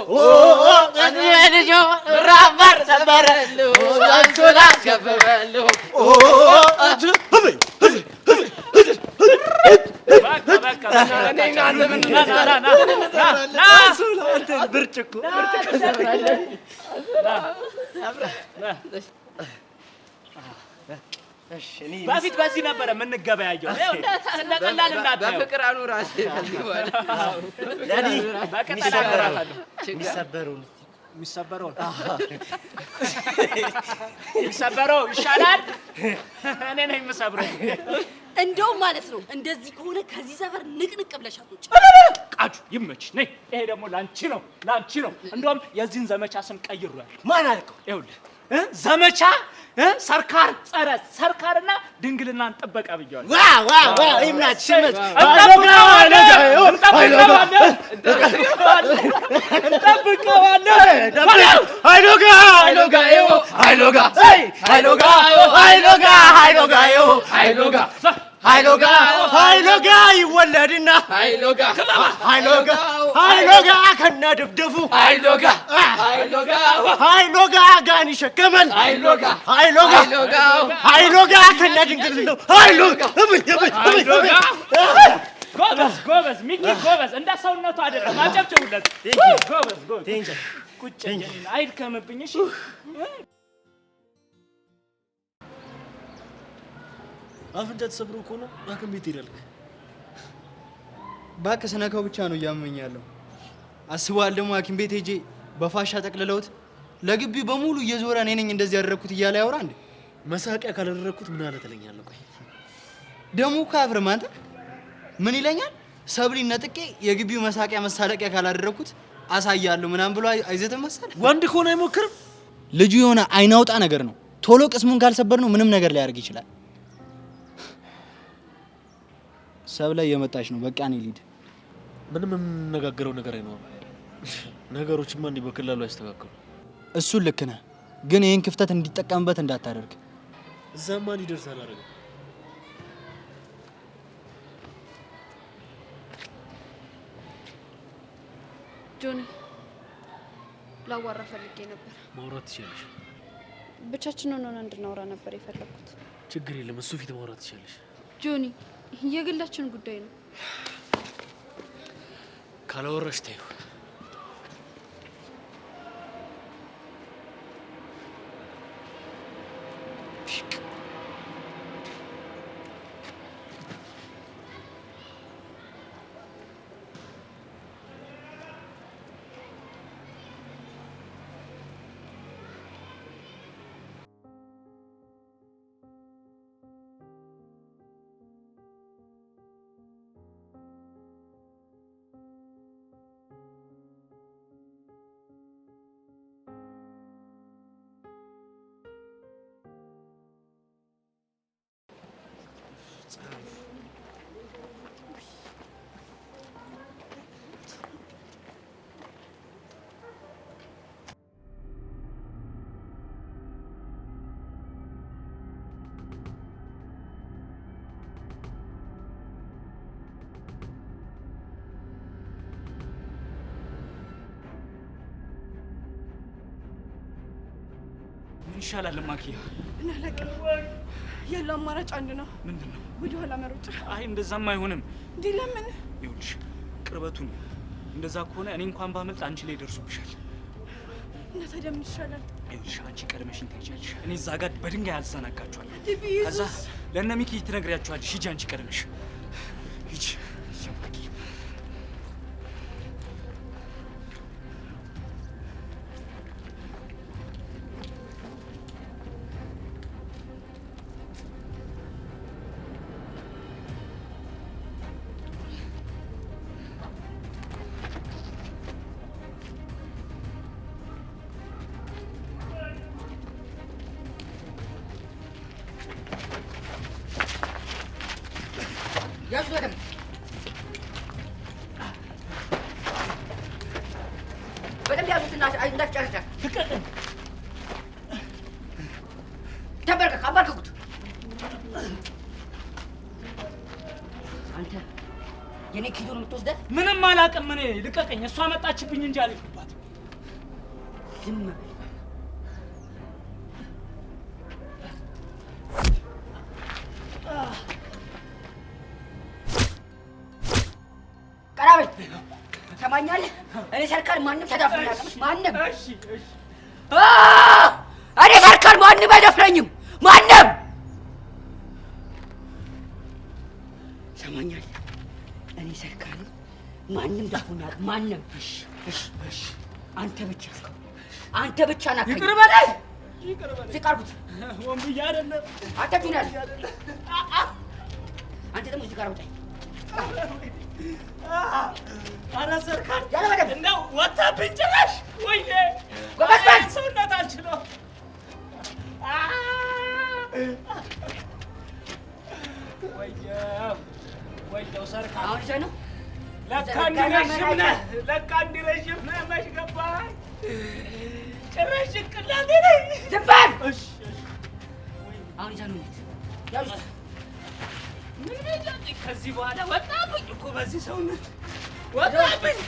አንመልጆ ብራምባር ሰበረልኝ አንሶላ ገበበልው ብርጭቆ በፊት በዚህ ነበረ የምንገበያየው። እንደ ቀላል እንዳታየው በፍቅር አኑራሽ ከዚህ በኋላ በቅጠል አኑራታለሁ። የሚሰበረው ይሻላል። እኔ ነኝ የምሰብረው። እንደውም ማለት ነው እንደዚህ ከሆነ ከዚህ ሰፈር ንቅንቅ ብለሽ አትወጪ። ቃጁ ይመችሽ። ነይ። ይሄ ደግሞ ላንቺ ነው። እንደውም የዚህን ዘመቻ ስም ቀይሯል። ማን አልከው? ይኸውልህ ዘመቻ ሰርካር ጸረ ሰርካርና ድንግልናን ጥበቃ ብያለሁ። ዋ ይምናች ሽመት እንጠብቀዋለን። ሃይሎጋ ይወለድና ሃይሎጋ ከነ ድፍድፉ ሃይሎጋ ጋን ይሸከማል ሃይሎጋ ከነ ድንግል ነው ጎበዝ ሚኪ ጎበዝ። እንደ ሰውነቱ አይደለም አጨብጭቡለት። ጎበዝ ቁጭ አይድከምብኝ። እሺ አፍንጫ ተሰብሮ እኮ ነው ሐኪም ቤት ሄዳልክ። እባክህ ስነካው ብቻ ነው እያመኝ ያለው። አስበዋል ደግሞ ሐኪም ቤት ሄጄ በፋሻ ጠቅልለውት ለግቢው በሙሉ እየዞረ እኔ ነኝ እንደዚህ ያደረኩት እያለ ያወራ እንዴ። መሳቂያ ካላደረኩት ምን አለ ትለኛለህ? ቆይ ደግሞ ካፍርም አንተ ምን ይለኛል? ሰብሊ ነጥቄ የግቢው መሳቂያ መሳለቂያ ካላደረኩት አሳያለሁ ምናምን ብሎ አይዘትም መሰለህ። ወንድ ከሆነ አይሞክርም። ልጁ የሆነ አይናውጣ ነገር ነው። ቶሎ ቅስሙን ካልሰበር ነው ምንም ነገር ሊያደርግ ይችላል። ሰብለ እየመጣች ነው። በቃ እኔ ልሂድ። ምንም የምንነጋገረው ነገር አይኖርም። ነገሮችማ እንዲህ በቀላሉ አይስተካከሉ። እሱን ልክ ነህ፣ ግን ይህን ክፍተት እንዲጠቀምበት እንዳታደርግ። እዛማ ሊደርስ አላደረገም። ጆኒ ላዋራ ፈልጌ ነበር። ማውራት ትችያለሽ። ብቻችንን ሆነን እንድናወራ ነበር የፈለኩት። ችግር የለም፣ እሱ ፊት ማውራት ትችያለሽ። ጆኒ የግላችን ጉዳይ ነው። ካላወራሽ ተይው። ይሻላል ማኪያ? እና አላውቅም። ያለው አማራጭ አንድ ነው። ምንድን ነው? ወደ ኋላ መሮጥ። አይ እንደዛም አይሆንም። እንዴ ለምን? ይኸውልሽ ቅርበቱን እንደዛ ከሆነ እኔ እንኳን ባመልጥ አንቺ ላይ ደርሱብሻል። እና ታዲያ ምን ይሻላል? ይኸውልሽ አንቺ ቀድመሽኝ ትሄጃለሽ። እኔ እዛ ጋር በድንጋይ አልዘናጋችኋለሁ። ቢቢስ ከዛ ለእነ ሚኪ ትነግሪያቸዋለሽ። ሂጂ አንቺ ቀድመሽ ሂጂ። ያዙ በደምብ በደምብ ያዙትና እንዳትጨርጨር። ተንበርከክ፣ አንበርክኩት። አንተ የኔ ኪሎ ነው የምትወስደው? ምንም አላውቅም እኔ። ልቀቀኝ። እሷ መጣችብኝ እንጂ አልሄድኩባትም። ዝም ቀራበል ሰማኛለህ? እኔ ሰርካል ማንም ተዳፍሮኝ አያውቅም። ማንም እኔ ሰርካል ማንም አይደፍረኝም። ማንም ሰማኛለህ? እኔ ሰርካል ማንም ዳፍሮኝ አያውቅም። ማንም አንተ ብቻ እስካሁን አንተ ብቻ ናከኝ። ይቅር በለኝ። ዝቅ አድርጉት። ወንብዬ አይደለም አንተ ጁን ያዝ። አንተ ደግሞ እዚህ ጋር ውጣኝ። ኧረ ሰርካል ያለ በደምብ እንደው ወጣብኝ ጭራሽ። ወይኔ ጎበዝ በል። ሰውነት አልችለው። ወየው ሰርካል አሁን ይዘህ ነው ለካ እንዲረዥም ነህ። ለካ እንዲረዥም ነህ። መች ገባህ? ጭራሽ ጭንቅላቴ ላይ ዝም በል። አሁን ይዘህ ነው ያዙት። ምን ቤጃለኝ? ከዚህ በኋላ ወጣብኝ እኮ በዚህ ሰውነት ወጣብኝ።